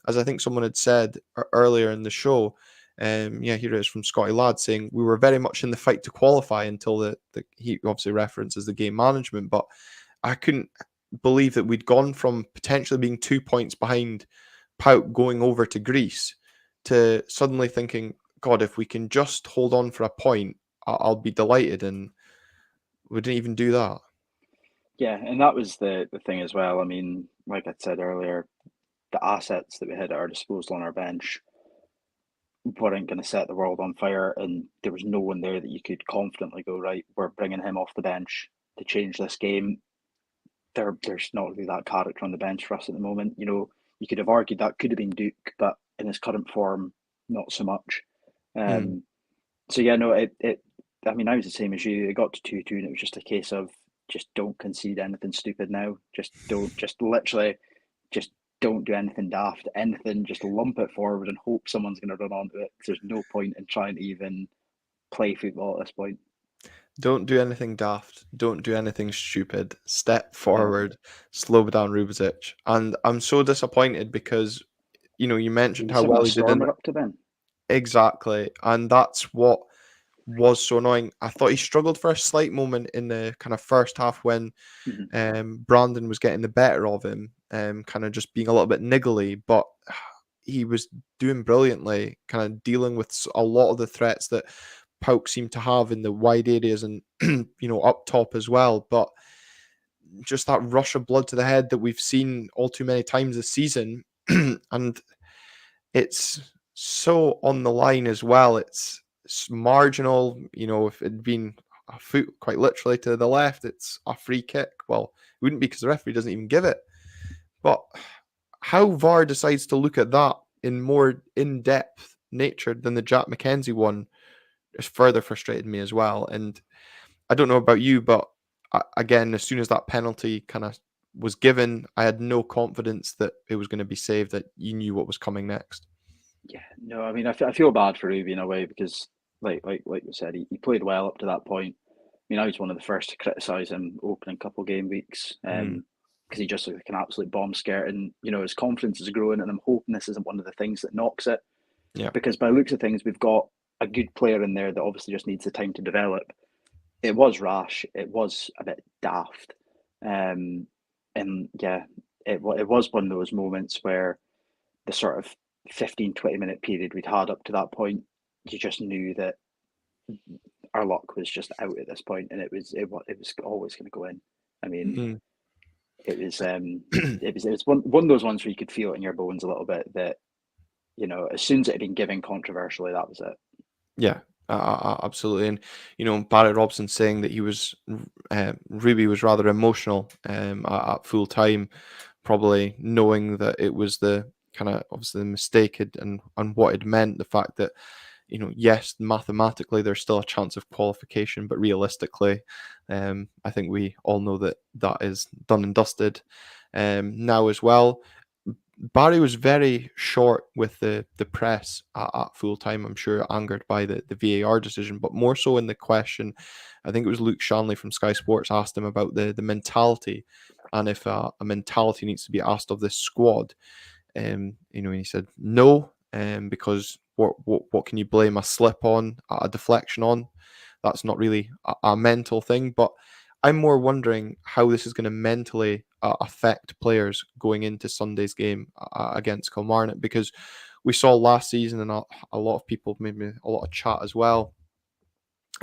as I think someone had said earlier in the show. Yeah, here it is from Scotty Ladd saying we were very much in the fight to qualify until he obviously references the game management, but I couldn't believe that we'd gone from potentially being 2 points behind Paok going over to Greece to suddenly thinking, God, if we can just hold on for a point, I'll be delighted. And we didn't even do that. Yeah, and that was the thing as well. I mean, like I said earlier, the assets that we had at our disposal on our bench weren't going to set the world on fire, and there was no one there that you could confidently go, right, we're bringing him off the bench to change this game. There's not really that character on the bench for us at the moment. You know, you could have argued that could have been Duke, but in his current form, not so much. Mm. So yeah, no, it. I mean, I was the same as you. It got to 2-2, and it was just a case of just don't concede anything stupid now. Just don't. Just literally, just don't do anything daft. Anything. Just lump it forward and hope someone's going to run onto it. 'Cause there's no point in trying to even play football at this point. Don't do anything daft. Don't do anything stupid. Step Yeah, forward, slow down Rubezic. And I'm so disappointed because, you he mentioned was how having well a he did in stormer up to then. exactly. And that's what was so annoying. I thought he struggled for a slight moment in the kind of first half when Mm-hmm. Brandon was getting the better of him, kind of just being a little bit niggly, but he was doing brilliantly, kind of dealing with a lot of the threats that Pauk seemed to have in the wide areas and up top as well. But just that rush of blood to the head that we've seen all too many times this season, and it's so on the line as well. It's marginal. If it'd been a foot quite literally to the left, it's a free kick. Well, it wouldn't be because the referee doesn't even give it. But how VAR decides to look at that in more in-depth nature than the Jack McKenzie one has further frustrated me as well. And I don't know about you, but again, as soon as that penalty kind of was given, I had no confidence that it was going to be saved, that you knew what was coming next. Yeah, no, I mean, I feel bad for Ruby in a way because, like we said, he played well up to that point. I mean, I was one of the first to criticise him opening couple game weeks. Mm. because he just looked like an absolute bomb scare, and his confidence is growing, and I'm hoping this isn't one of the things that knocks it. Yeah. Because by the looks of things, we've got a good player in there that obviously just needs the time to develop. It was rash. It was a bit daft. And yeah, it was one of those moments where the sort of 15-20 minute period we'd had up to that point, you just knew that our luck was just out at this point, and it was always going to go in. I mean, Mm. it was one of those ones where you could feel it in your bones a little bit that as soon as it had been given controversially, that was it. Yeah, absolutely. And Barry Robson saying that Ruby was rather emotional at full time, probably knowing that it was the kind of obviously the mistake and what it meant, the fact that yes, mathematically there's still a chance of qualification, but realistically, I think we all know that that is done and dusted now as well. Barry was very short with the press at full time, I'm sure, angered by the VAR decision, but more so in the question. I think it was Luke Shanley from Sky Sports asked him about the mentality and if a mentality needs to be asked of this squad. And he said no, because what can you blame a slip on, a deflection on? That's not really a mental thing, but I'm more wondering how this is going to mentally affect players going into Sunday's game against Kilmarnock, because we saw last season, and a lot of people, maybe a lot of chat as well,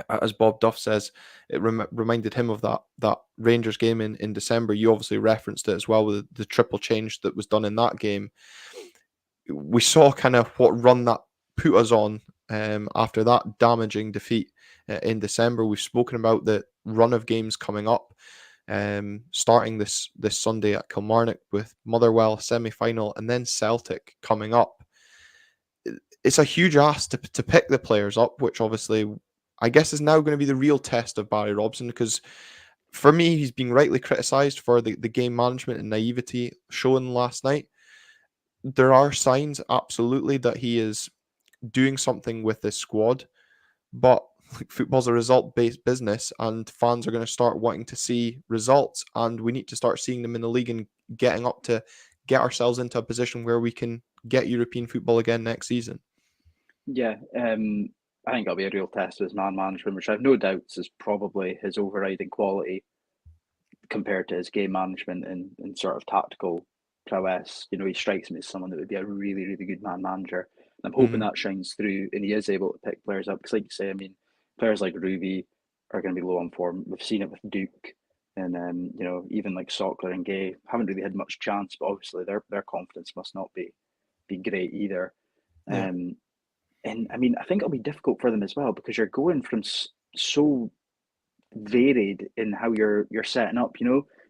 as Bob Duff says, it reminded him of that Rangers game in December. You obviously referenced it as well with the triple change that was done in that game. We saw kind of what run that put us on after that damaging defeat in December. We've spoken about the run of games coming up, starting this Sunday at Kilmarnock with Motherwell semi-final and then Celtic coming up. It's a huge ask to pick the players up, which obviously I guess is now going to be the real test of Barry Robson, because for me, he's being rightly criticised for the game management and naivety shown last night. There are signs, absolutely, that he is doing something with this squad, but football's a result-based business, and fans are going to start wanting to see results, and we need to start seeing them in the league and getting up to get ourselves into a position where we can get European football again next season. Yeah, I think that'll be a real test of his man management, which I have no doubts is probably his overriding quality compared to his game management and sort of tactical prowess. He strikes me as someone that would be a really, really good man manager. And I'm hoping that shines through and he is able to pick players up. Because like you say, I mean, players like Ruby are going to be low on form. We've seen it with Duke and even like Sockler and Gay haven't really had much chance, but obviously their confidence must not be great either. Yeah. And I mean, I think it'll be difficult for them as well because you're going from so varied in how you're setting up.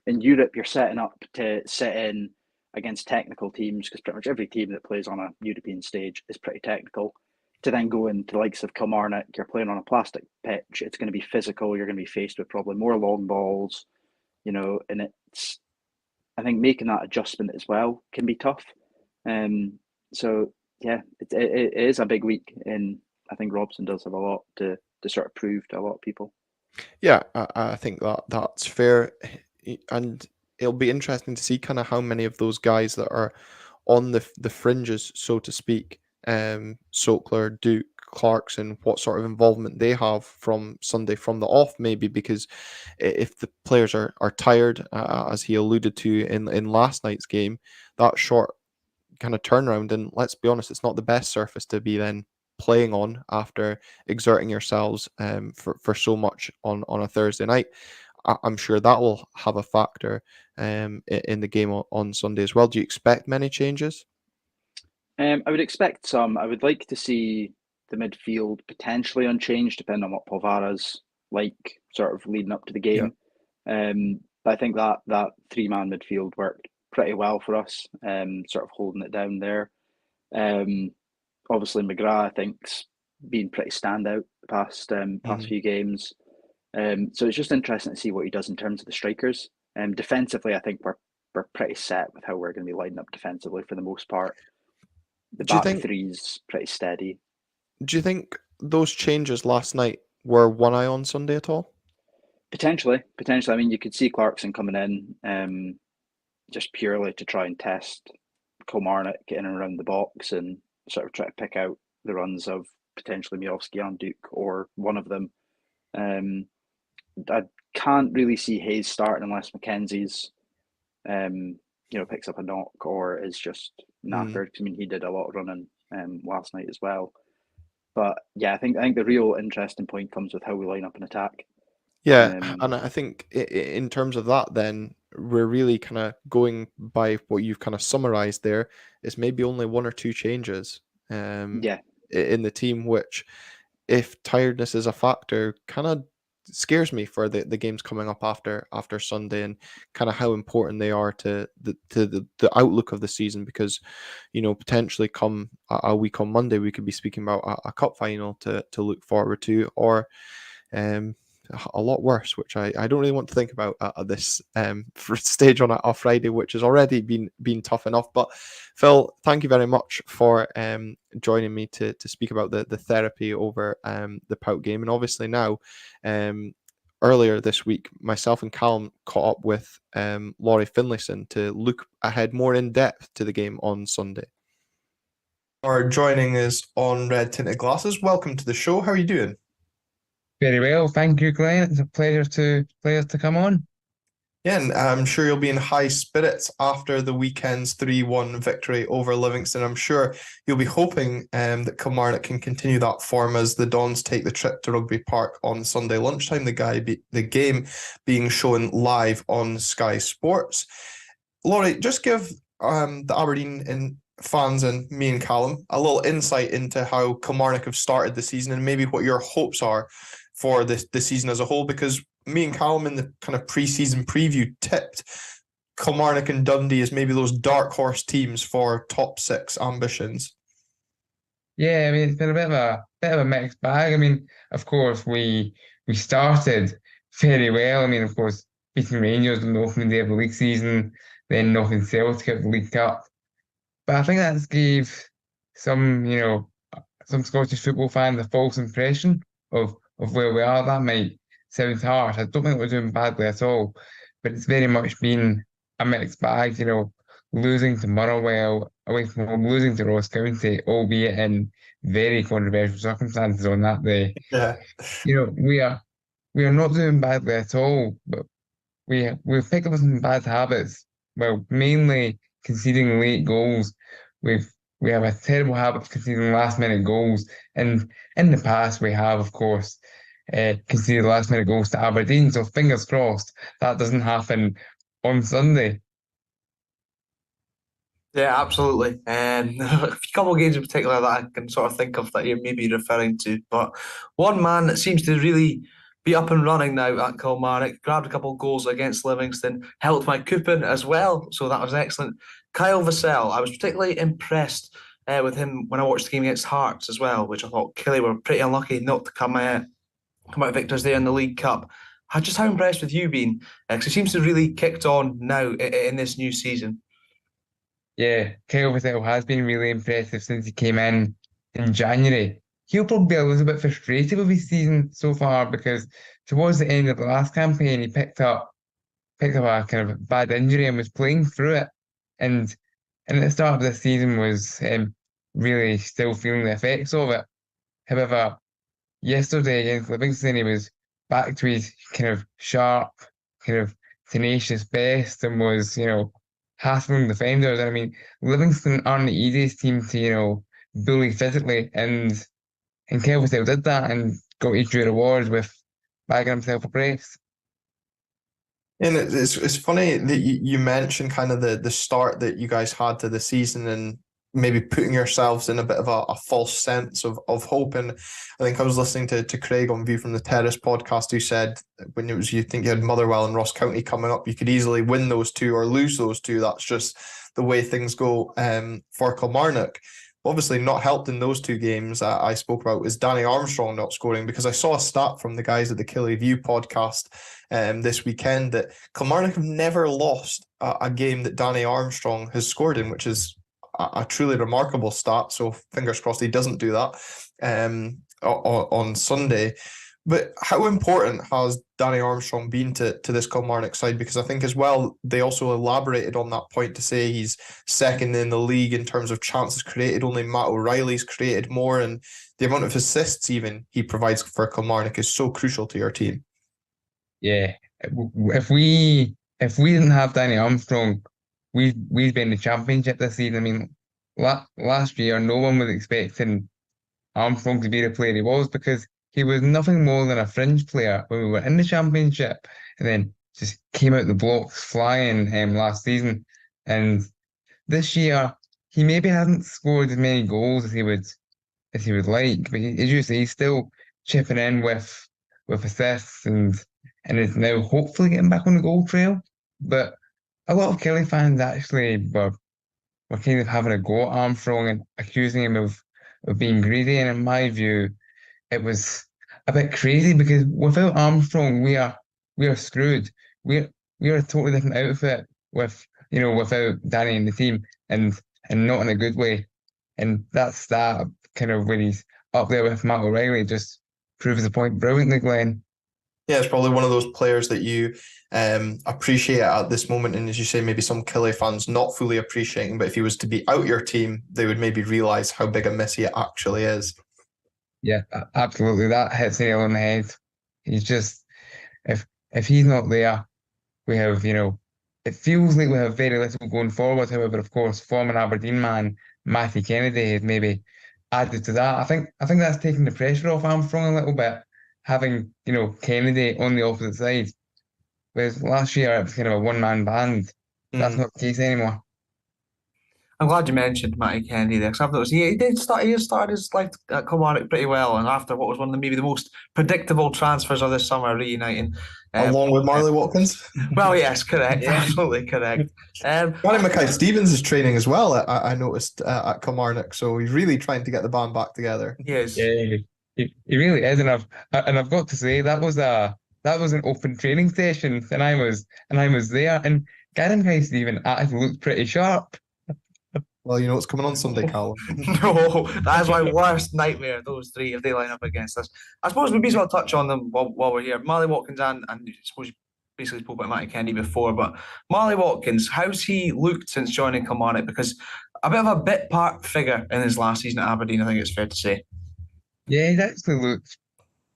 In Europe, you're setting up to sit in against technical teams because pretty much every team that plays on a European stage is pretty technical. To then go into the likes of Kilmarnock, you're playing on a plastic pitch. It's going to be physical. You're going to be faced with probably more long balls, and it's. I think making that adjustment as well can be tough. So yeah, it is a big week, and I think Robson does have a lot to sort of prove to a lot of people. Yeah, I think that's fair, and it'll be interesting to see kind of how many of those guys that are on the fringes, so to speak, Sokler, Duke, Clarkson, what sort of involvement they have from Sunday from the off, maybe, because if the players are tired, as he alluded to in last night's game, that short kind of turnaround, and let's be honest, it's not the best surface to be then playing on after exerting yourselves for so much on a Thursday night. I'm sure that will have a factor in the game on Sunday as well. Do you expect many changes? I would expect some. I would like to see the midfield potentially unchanged, depending on what Polvara's like, sort of leading up to the Yeah. game. But I think that three-man midfield worked pretty well for us, sort of holding it down there. Obviously, McGrath, I think's been pretty standout the past Mhm. few games. So it's just interesting to see what he does in terms of the strikers. Defensively, I think we're pretty set with how we're going to be lining up defensively for the most part. The Do you back think? three's pretty steady. Do you think those changes last night were one eye on Sunday at all? Potentially. I mean, you could see Clarkson coming in. just purely to try and test Kilmarnock in and around the box and sort of try to pick out the runs of potentially Miovski and Duke or one of them. I can't really see Hayes starting unless Mackenzie's picks up a knock or is just knackered. I mean, he did a lot of running last night as well. But yeah, I think the real interesting point comes with how we line up in attack. Yeah, and I think in terms of that, then we're really kind of going by what you've kind of summarized there. Is maybe only one or two changes Yeah, in the team, which, if tiredness is a factor, kind of scares me for the games coming up after Sunday, and kind of how important they are to the outlook of the season, because potentially come a week on Monday we could be speaking about a cup final to look forward to, or a lot worse, which I don't really want to think about at this stage on a Friday, which has already been tough enough. But Phil, thank you very much for joining me to speak about the therapy over the Paok game. And obviously now, earlier this week, myself and Callum caught up with Laurie Finlayson to look ahead more in depth to the game on Sunday. Are joining us on Red Tinted Glasses. Welcome to the show. How are you doing? Very well, thank you, Glenn. It's a pleasure to come on. Yeah, and I'm sure you'll be in high spirits after the weekend's 3-1 victory over Livingston. I'm sure you'll be hoping that Kilmarnock can continue that form as the Dons take the trip to Rugby Park on Sunday lunchtime, the game being shown live on Sky Sports. Laurie, just give the Aberdeen fans and me and Callum a little insight into how Kilmarnock have started the season and maybe what your hopes are for the season as a whole, because me and Callum in the kind of pre-season preview tipped Kilmarnock and Dundee as maybe those dark horse teams for top six ambitions. Yeah, I mean it's been a bit of a mixed bag. I mean, of course we started very well. I mean, of course, beating Rangers on the opening day of the league season, then knocking Celtic out of the League Cup. But I think that's gave some, some Scottish football fans a false impression of where we are. That might sound harsh. I don't think we're doing badly at all, but it's very much been a mixed bag. Losing to Motherwell away from home, losing to Ross County, albeit in very controversial circumstances on that day. Yeah. We are not doing badly at all, but we've picked up some bad habits. Well, mainly conceding late goals. We have a terrible habit of conceding last minute goals, and in the past we have, of course, conceded last minute goals to Aberdeen. So fingers crossed that doesn't happen on Sunday. Yeah, absolutely. A couple of games in particular that I can sort of think of that you're maybe referring to. But one man that seems to really be up and running now at Kilmarnock, grabbed a couple of goals against Livingston, helped my coupon as well, so that was excellent. Kyle Vassell, I was particularly impressed with him when I watched the game against Hearts as well, which I thought Killie were pretty unlucky not to come out victors there in the League Cup. Just how impressed with you been? Because he seems to really kicked on now in this new season. Yeah, Kyle Vassell has been really impressive since he came in January. He'll probably be a little bit frustrated with his season so far because towards the end of the last campaign, he picked up a kind of bad injury and was playing through it. And at the start of the season was really still feeling the effects of it. However, yesterday against Livingston, he was back to his kind of sharp, kind of tenacious best and was, hassling defenders. I mean, Livingston aren't the easiest team to, bully physically, and Kelvin did that and got his due rewards with bagging himself a brace. And it's funny that you mentioned kind of the start that you guys had to the season and maybe putting yourselves in a bit of a false sense of hope. And I think I was listening to Craig on View from the Terrace podcast, who said when it was, you think you had Motherwell and Ross County coming up, you could easily win those two or lose those two. That's just the way things go for Kilmarnock. Obviously not helped in those two games I spoke about is Danny Armstrong not scoring, because I saw a stat from the guys at the Killie View podcast this weekend that Kilmarnock have never lost a game that Danny Armstrong has scored in, which is a truly remarkable stat. So fingers crossed he doesn't do that on Sunday. But how important has Danny Armstrong been to this Kilmarnock side? Because I think as well, they also elaborated on that point to say he's second in the league in terms of chances created. Only Matt O'Reilly's created more, and the amount of assists even he provides for Kilmarnock is so crucial to your team. Yeah, if we didn't have Danny Armstrong, we'd been in the championship this season. I mean, last year no one was expecting Armstrong to be the player he was because he was nothing more than a fringe player when we were in the championship, and then just came out the blocks flying last season. And this year he maybe hasn't scored as many goals as he would like, but as you say, he's still chipping in with assists and is now hopefully getting back on the goal trail. But a lot of Killie fans actually were kind of having a go at Armstrong and accusing him of being greedy. And in my view, it was a bit crazy because without Armstrong, we are screwed. We are a totally different outfit without Danny in the team, and not in a good way. And that's that kind of when he's up there with Matt O'Reilly just proves the point brilliantly, Glenn. Yeah, it's probably one of those players that you appreciate at this moment, and as you say, maybe some Killie fans not fully appreciating, but if he was to be out your team, they would maybe realise how big a miss he actually is. Yeah, absolutely. That hits the nail on the head. He's just if he's not there, we have, it feels like we have very little going forward. However, of course, former Aberdeen man Matthew Kennedy has maybe added to that. I think that's taking the pressure off Armstrong a little bit, having, Kennedy on the opposite side. Whereas last year it was kind of a one-man band. That's not the case anymore. I'm glad you mentioned Matty Kennedy there, because I've noticed he started his life at Kilmarnock pretty well, and after what was one of maybe the most predictable transfers of this summer, reuniting. Along with Marley Watkins? Well, yes, correct. Yeah. Absolutely correct. Johnny Mackay-Stevens is training as well, I noticed, at Kilmarnock, so he's really trying to get the band back together. Yes. Yeah, he really is, and I've got to say that was an open training session, and I was there, and Gary Mackay-Stevens actually looked pretty sharp. Well, you know what's coming on Sunday, Callum. No, that's my worst nightmare, those three, if they line up against us. I suppose we may as well touch on them while we're here. Marley Watkins and I suppose you basically spoke about Matty Kennedy before, but Marley Watkins, how's he looked since joining Kilmarnock? Because a bit of a bit part figure in his last season at Aberdeen, I think it's fair to say. Yeah, he actually looked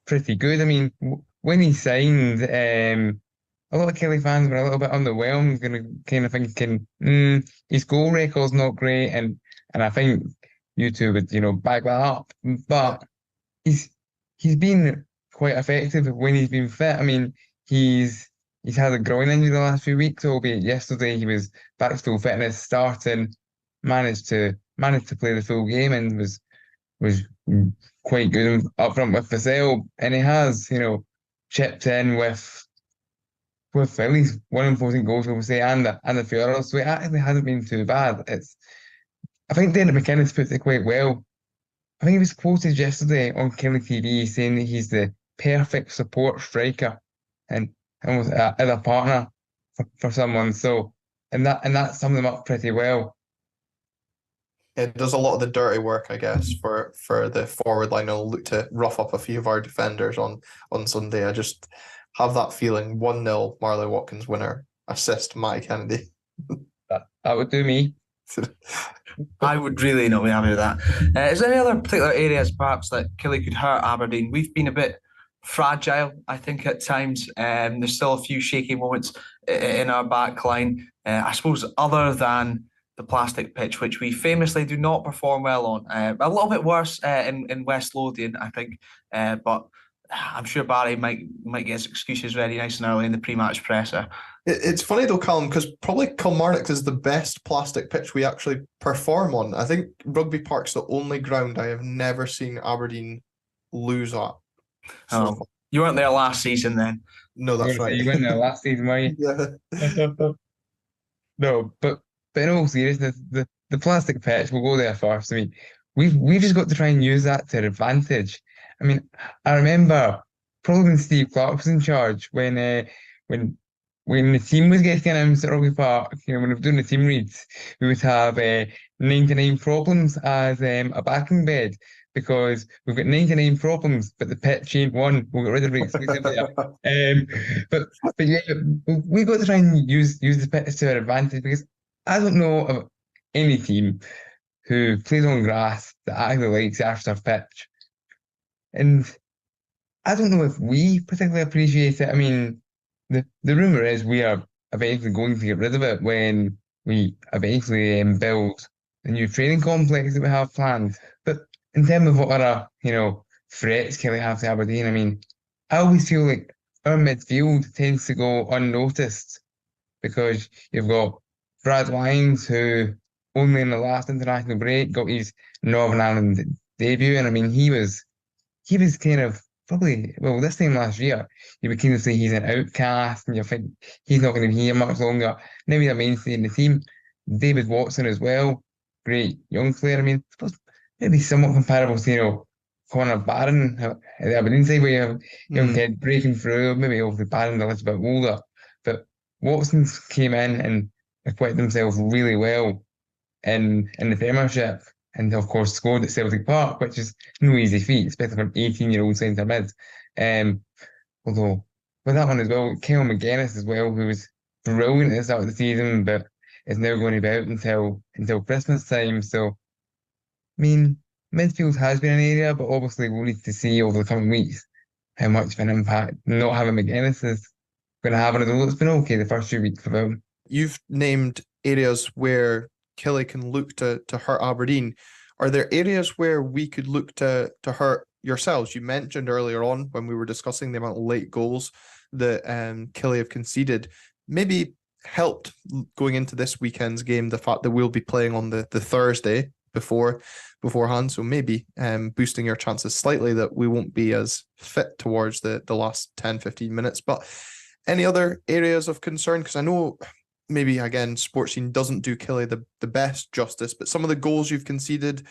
pretty good. I mean, when he signed, a lot of Killie fans were a little bit underwhelmed, kind of thinking, his goal record's not great, and I think you two would, back that up. But he's been quite effective when he's been fit. I mean, he's had a groin injury the last few weeks, albeit yesterday he was back to full fitness, starting, managed to play the full game, and was quite good up front with Vassell, and he has, chipped in with at least one important goal, shall we say, and a few others. So it actually hasn't been too bad. I think Derek McInnes puts it quite well. I think he was quoted yesterday on Killie TV saying that he's the perfect support striker and almost as a partner for someone. So and that sums him up pretty well. It does a lot of the dirty work, I guess, for the forward line. I'll look to rough up a few of our defenders on Sunday. I just have that feeling 1-0 Marley Watkins winner, assist Matty Kennedy. That would do me. I would really not be happy with that. Is there any other particular areas perhaps that Killie could hurt Aberdeen? We've been a bit fragile, I think, at times. There's still a few shaky moments in our back line. I suppose other than the plastic pitch, which we famously do not perform well on. A little bit worse in West Lothian, I think. But I'm sure Barry might get his excuses ready nice and early in the pre-match presser. It's funny though, Callum, because probably Kilmarnock is the best plastic pitch we actually perform on. I think Rugby Park's the only ground I have never seen Aberdeen lose at. So you weren't there last season then? No, that's right. You weren't there last season, were you? Yeah. No, but in all seriousness, the plastic pitch, we'll go there first. I mean, we've just got to try and use that to our advantage. I mean, I remember probably when Steve Clark was in charge, when the team was getting announced at Rugby Park, when we were doing the team reads, we would have 99 problems as a backing bed. because we've got 99 problems, but the pitch ain't one. We'll get rid of it exclusively. But yeah, we've got to try and use the pitch to our advantage, because I don't know of any team who plays on grass that actually likes the AstroTurf pitch. And I don't know if we particularly appreciate it. I mean, the rumour is we are eventually going to get rid of it when we eventually build the new training complex that we have planned. But in terms of what other, threats Killie have to Aberdeen, I mean, I always feel like our midfield tends to go unnoticed, because you've got Brad Lyons, who only in the last international break got his Northern Ireland debut, and I mean, he was kind of probably, well, this time last year, you would kind of say he's an outcast, and you think he's not going to be here much longer. Now he's a mainstay in the team. David Watson as well, great young player. I mean, maybe somewhat comparable to, Connor Barron at the Aberdeen side, where you have young kid breaking through. Maybe obviously Barron's a little bit older, but Watson came in and acquitted himself really well in the Premiership, and of course scored at Celtic Park, which is no easy feat, especially for an 18-year-old centre mid. Although with that one as well, Kyle McGuinness as well, who was brilliant at the start of the season, but is now going to be out until Christmas time. So, I mean, midfield has been an area, but obviously we'll need to see over the coming weeks how much of an impact not having McGuinness is going to have on it. Although it's been okay the first few weeks for them. You've named areas where Killie can look to hurt Aberdeen. Are there areas where we could look to hurt yourselves? You mentioned earlier on when we were discussing the amount of late goals that Killie have conceded. Maybe helped going into this weekend's game the fact that we'll be playing on the Thursday beforehand, so maybe boosting your chances slightly that we won't be as fit towards the last 10-15 minutes. But any other areas of concern? Because I know maybe, again, Sports Scene doesn't do Killie the best justice, but some of the goals you've conceded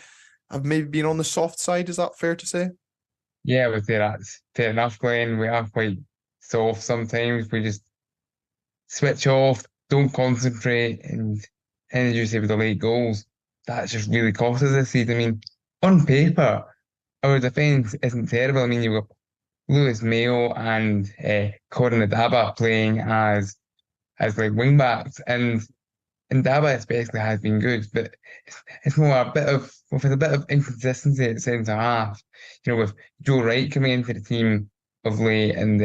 have maybe been on the soft side. Is that fair to say? Yeah, I would say that's fair enough, Glenn. We are quite soft sometimes. We just switch off, don't concentrate, and as you say with the late goals, that's just really cost us this season. I mean, on paper, our defence isn't terrible. I mean, you've got Lewis Mayo and Corin Adaba playing as like wing backs, and Daba especially has been good, but it's more with a bit of inconsistency at centre half. With Joe Wright coming into the team of late, and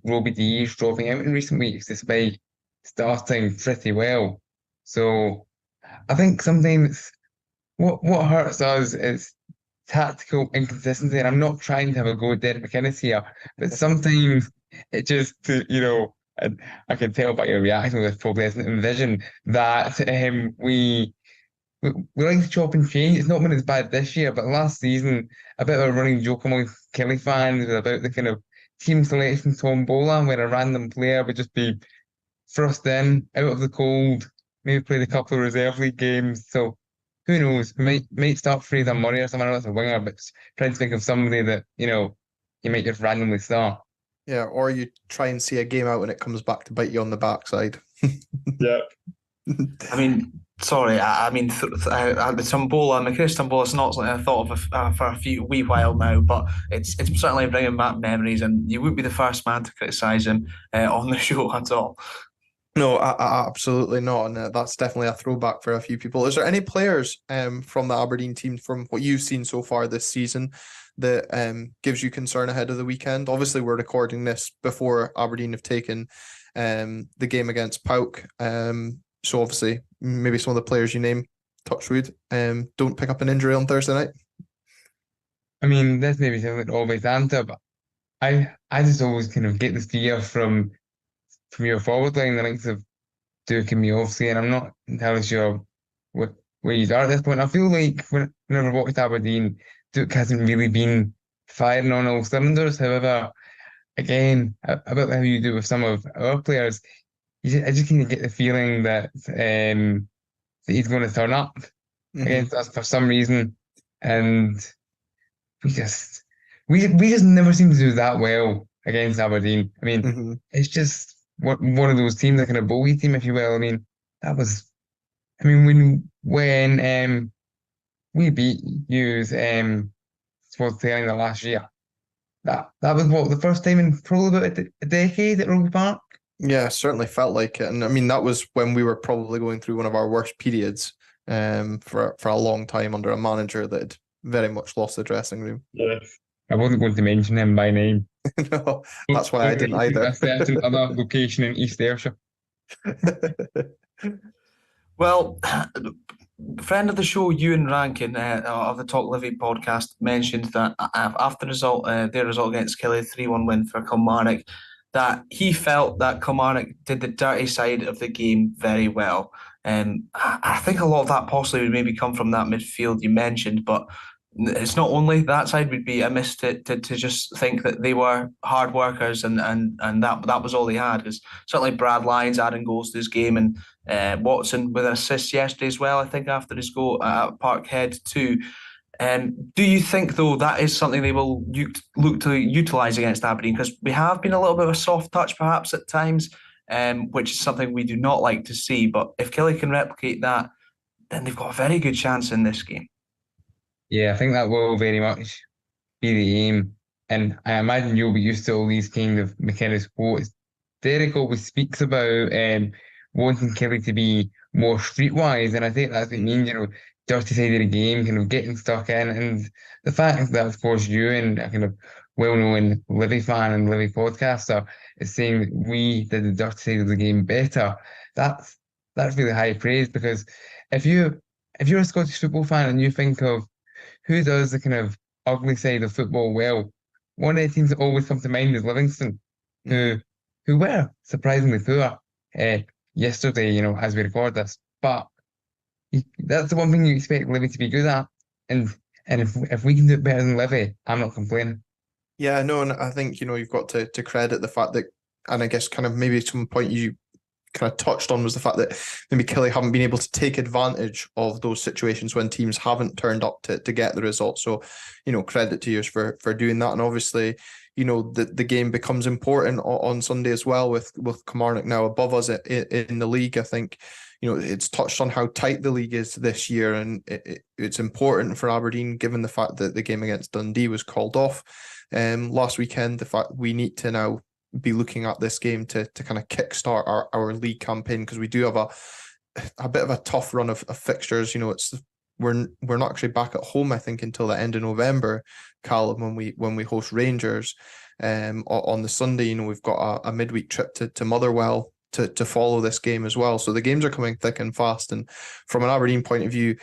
Robbie Dees dropping out in recent weeks despite starting pretty well. So I think sometimes what hurts us is tactical inconsistency, and I'm not trying to have a go at Derek McInnes here, but sometimes it just, and I can tell by your reaction with probably isn't envision that we like to chop and change. It's not been as bad this year, but last season, a bit of a running joke among Killie fans was about the kind of team selection tombola, where a random player would just be thrust in, out of the cold, maybe played a couple of reserve league games. So who knows? We might start Fraser Murray or someone else a winger, but trying to think of somebody that, you might just randomly start. Yeah, or you try and see a game out and it comes back to bite you on the backside. Yeah. I mean, sorry, I mean, the Tombola, McInnes Tombola is not something I thought of for a wee while now, but it's certainly bringing back memories, and you wouldn't be the first man to criticise him on the show at all. No, absolutely not, and that's definitely a throwback for a few people. Is there any players from the Aberdeen team, from what you've seen so far this season, that gives you concern ahead of the weekend? Obviously, we're recording this before Aberdeen have taken the game against Paok. So obviously, maybe some of the players you name, touch wood, don't pick up an injury on Thursday night. I mean, this maybe sounds like always answer, but I just always kind of get the fear from your forward line, the likes of Duke and Miofsky, and I'm not entirely sure where you are at this point. I feel like whenever I watched Aberdeen, Duke hasn't really been firing on all cylinders. However, again, about how you do with some of our players, I just kind of get the feeling that he's going to turn up against us for some reason, and we just never seem to do that well against Aberdeen. I mean, it's just one of those teams, like a bully team, if you will. I mean, when we beat you towards the end of last year. That was what, the first time in probably about a decade at Rugby Park. Yeah, certainly felt like it. And I mean, that was when we were probably going through one of our worst periods for a long time under a manager that had very much lost the dressing room. Yeah. I wasn't going to mention him by name. No, that's why I didn't either. A certain other location in East Ayrshire. Well, friend of the show, Ewan Rankin of the Talk Livy podcast, mentioned that after their result against Killie, 3-1 win for Kilmarnock, that he felt that Kilmarnock did the dirty side of the game very well. I think a lot of that possibly would maybe come from that midfield you mentioned, but it's not only that side. Would be amiss to just think that they were hard workers and that was all they had. Because certainly Brad Lyons adding goals to his game, and Watson with an assist yesterday as well, I think, after his goal at Parkhead too. Do you think, though, that is something they will look to utilise against Aberdeen? Because we have been a little bit of a soft touch perhaps at times, which is something we do not like to see. But if Killie can replicate that, then they've got a very good chance in this game. Yeah, I think that will very much be the aim. And I imagine you'll be used to all these kind of McInnes quotes. Derek always speaks about wanting Killie to be more streetwise, and I think that's what it means, dirty side of the game, kind of getting stuck in. And the fact that, of course, you and a kind of well-known Livy fan and Livy podcaster is saying that we did the dirty side of the game better, that's really high praise. Because if you're a Scottish football fan and you think of who does the kind of ugly side of football well, one of the teams that always come to mind is Livingston, who were surprisingly poor yesterday, as we record this. But that's the one thing you expect Livy to be good at. And if we can do it better than Livy, I'm not complaining. Yeah, no, and I think, you've got to credit the fact that, and I guess kind of maybe some point you kind of touched on was the fact that maybe Killie haven't been able to take advantage of those situations when teams haven't turned up to get the result. So, credit to you for doing that. And obviously, the game becomes important on Sunday as well with Kilmarnock now above us in the league. I think, it's touched on how tight the league is this year, and it's important for Aberdeen, given the fact that the game against Dundee was called off last weekend. The fact we need to now be looking at this game to kind of kickstart our league campaign, because we do have a bit of a tough run of fixtures. We're not actually back at home, I think, until the end of November, Callum, when we host Rangers on the Sunday. We've got a midweek trip to Motherwell to follow this game as well. So the games are coming thick and fast. And from an Aberdeen point of view,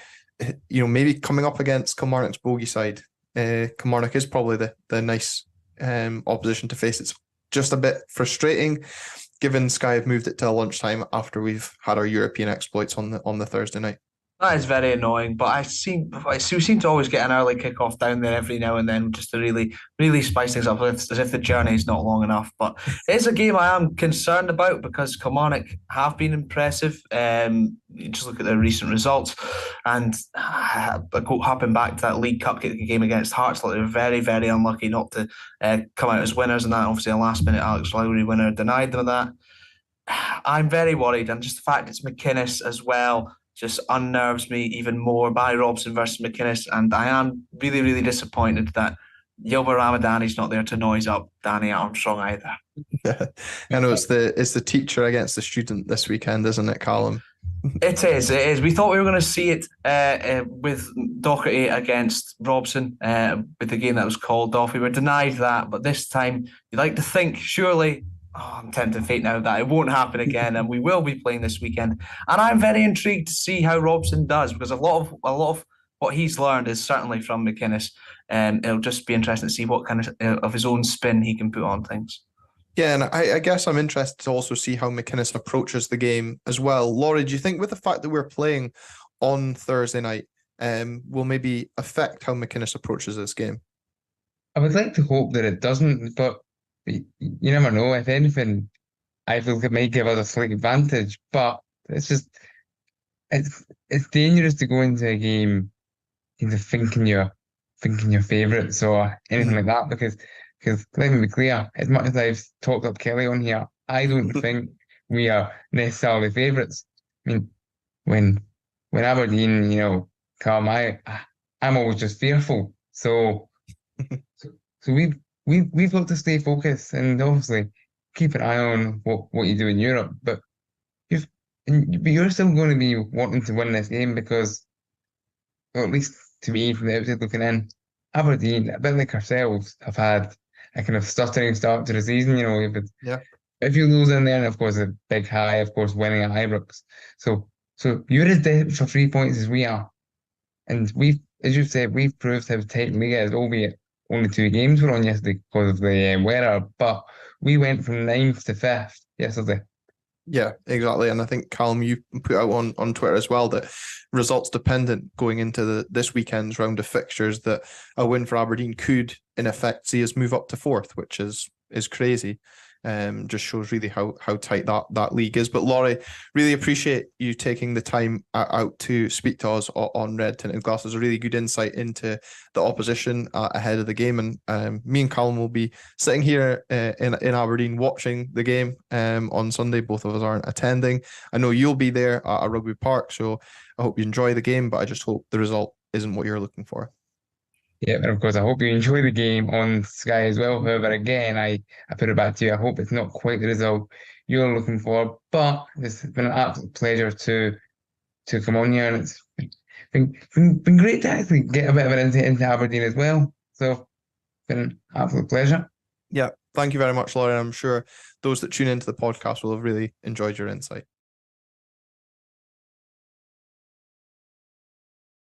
maybe coming up against Kilmarnock's bogey side, Kilmarnock is probably the nice opposition to face. It's just a bit frustrating, given Sky have moved it to lunchtime after we've had our European exploits on the Thursday night. That is very annoying, but we seem to always get an early kickoff down there every now and then, just to really, really spice things up, as if the journey is not long enough. But it is a game I am concerned about, because Kilmarnock have been impressive. You just look at their recent results, and hopping back to that League Cup game against Hearts, they were very, very unlucky not to come out as winners, and that obviously a last-minute Alex Lowry winner denied them that. I'm very worried, and just the fact it's McInnes as well just unnerves me even more. Barry Robson versus McInnes, and I am really, really disappointed that Yilmaz Ramadani's not there to noise up Danny Armstrong either. I know it's the teacher against the student this weekend, isn't it, Callum? It is. We thought we were going to see it with Docherty against Robson with the game that was called off. We were denied that, but this time you'd like to think, surely, I'm tempting fate now, that it won't happen again, and we will be playing this weekend. And I'm very intrigued to see how Robson does, because a lot of what he's learned is certainly from McInnes, and it'll just be interesting to see what kind of his own spin he can put on things. Yeah, and I guess I'm interested to also see how McInnes approaches the game as well. Laurie, do you think with the fact that we're playing on Thursday night will maybe affect how McInnes approaches this game? I would like to hope that it doesn't, but you never know. If anything, I feel it might give us a slight advantage, but it's dangerous to go into a game into thinking your favourites or anything like that, because let me be clear, as much as I've talked up Killie on here, I don't think we are necessarily favourites. I mean, when Aberdeen, come, I'm always just fearful. So So we've got to stay focused and obviously keep an eye on what you do in Europe. But you're still going to be wanting to win this game because, or at least to me from the outside looking in, Aberdeen, a bit like ourselves, have had a kind of stuttering start to the season. Yeah. If you lose in there, and of course a big high, of course winning at Ibrox. So you're as desperate for 3 points as we are, and as you said, we've proved how tight the league is, albeit only 2 games were on yesterday because of the weather, but we went from 9th to 5th yesterday. Yeah, exactly. And I think, Callum, you put out on Twitter as well that results dependent going into this weekend's round of fixtures, that a win for Aberdeen could in effect see us move up to 4th, which is crazy. Just shows really how tight that league is. But Laurie, really appreciate you taking the time out to speak to us on Red Tinted Glasses. A really good insight into the opposition ahead of the game. And me and Callum will be sitting here in Aberdeen watching the game on Sunday. Both of us aren't attending. I know you'll be there at Rugby Park, so I hope you enjoy the game, but I just hope the result isn't what you're looking for. Yeah, and of course, I hope you enjoy the game on Sky as well. However, again, I put it back to you. I hope it's not quite the result you're looking for, but it's been an absolute pleasure to come on here, and it's been great to actually get a bit of an insight into Aberdeen as well. So, it's been an absolute pleasure. Yeah, thank you very much, Laurie. I'm sure those that tune into the podcast will have really enjoyed your insight.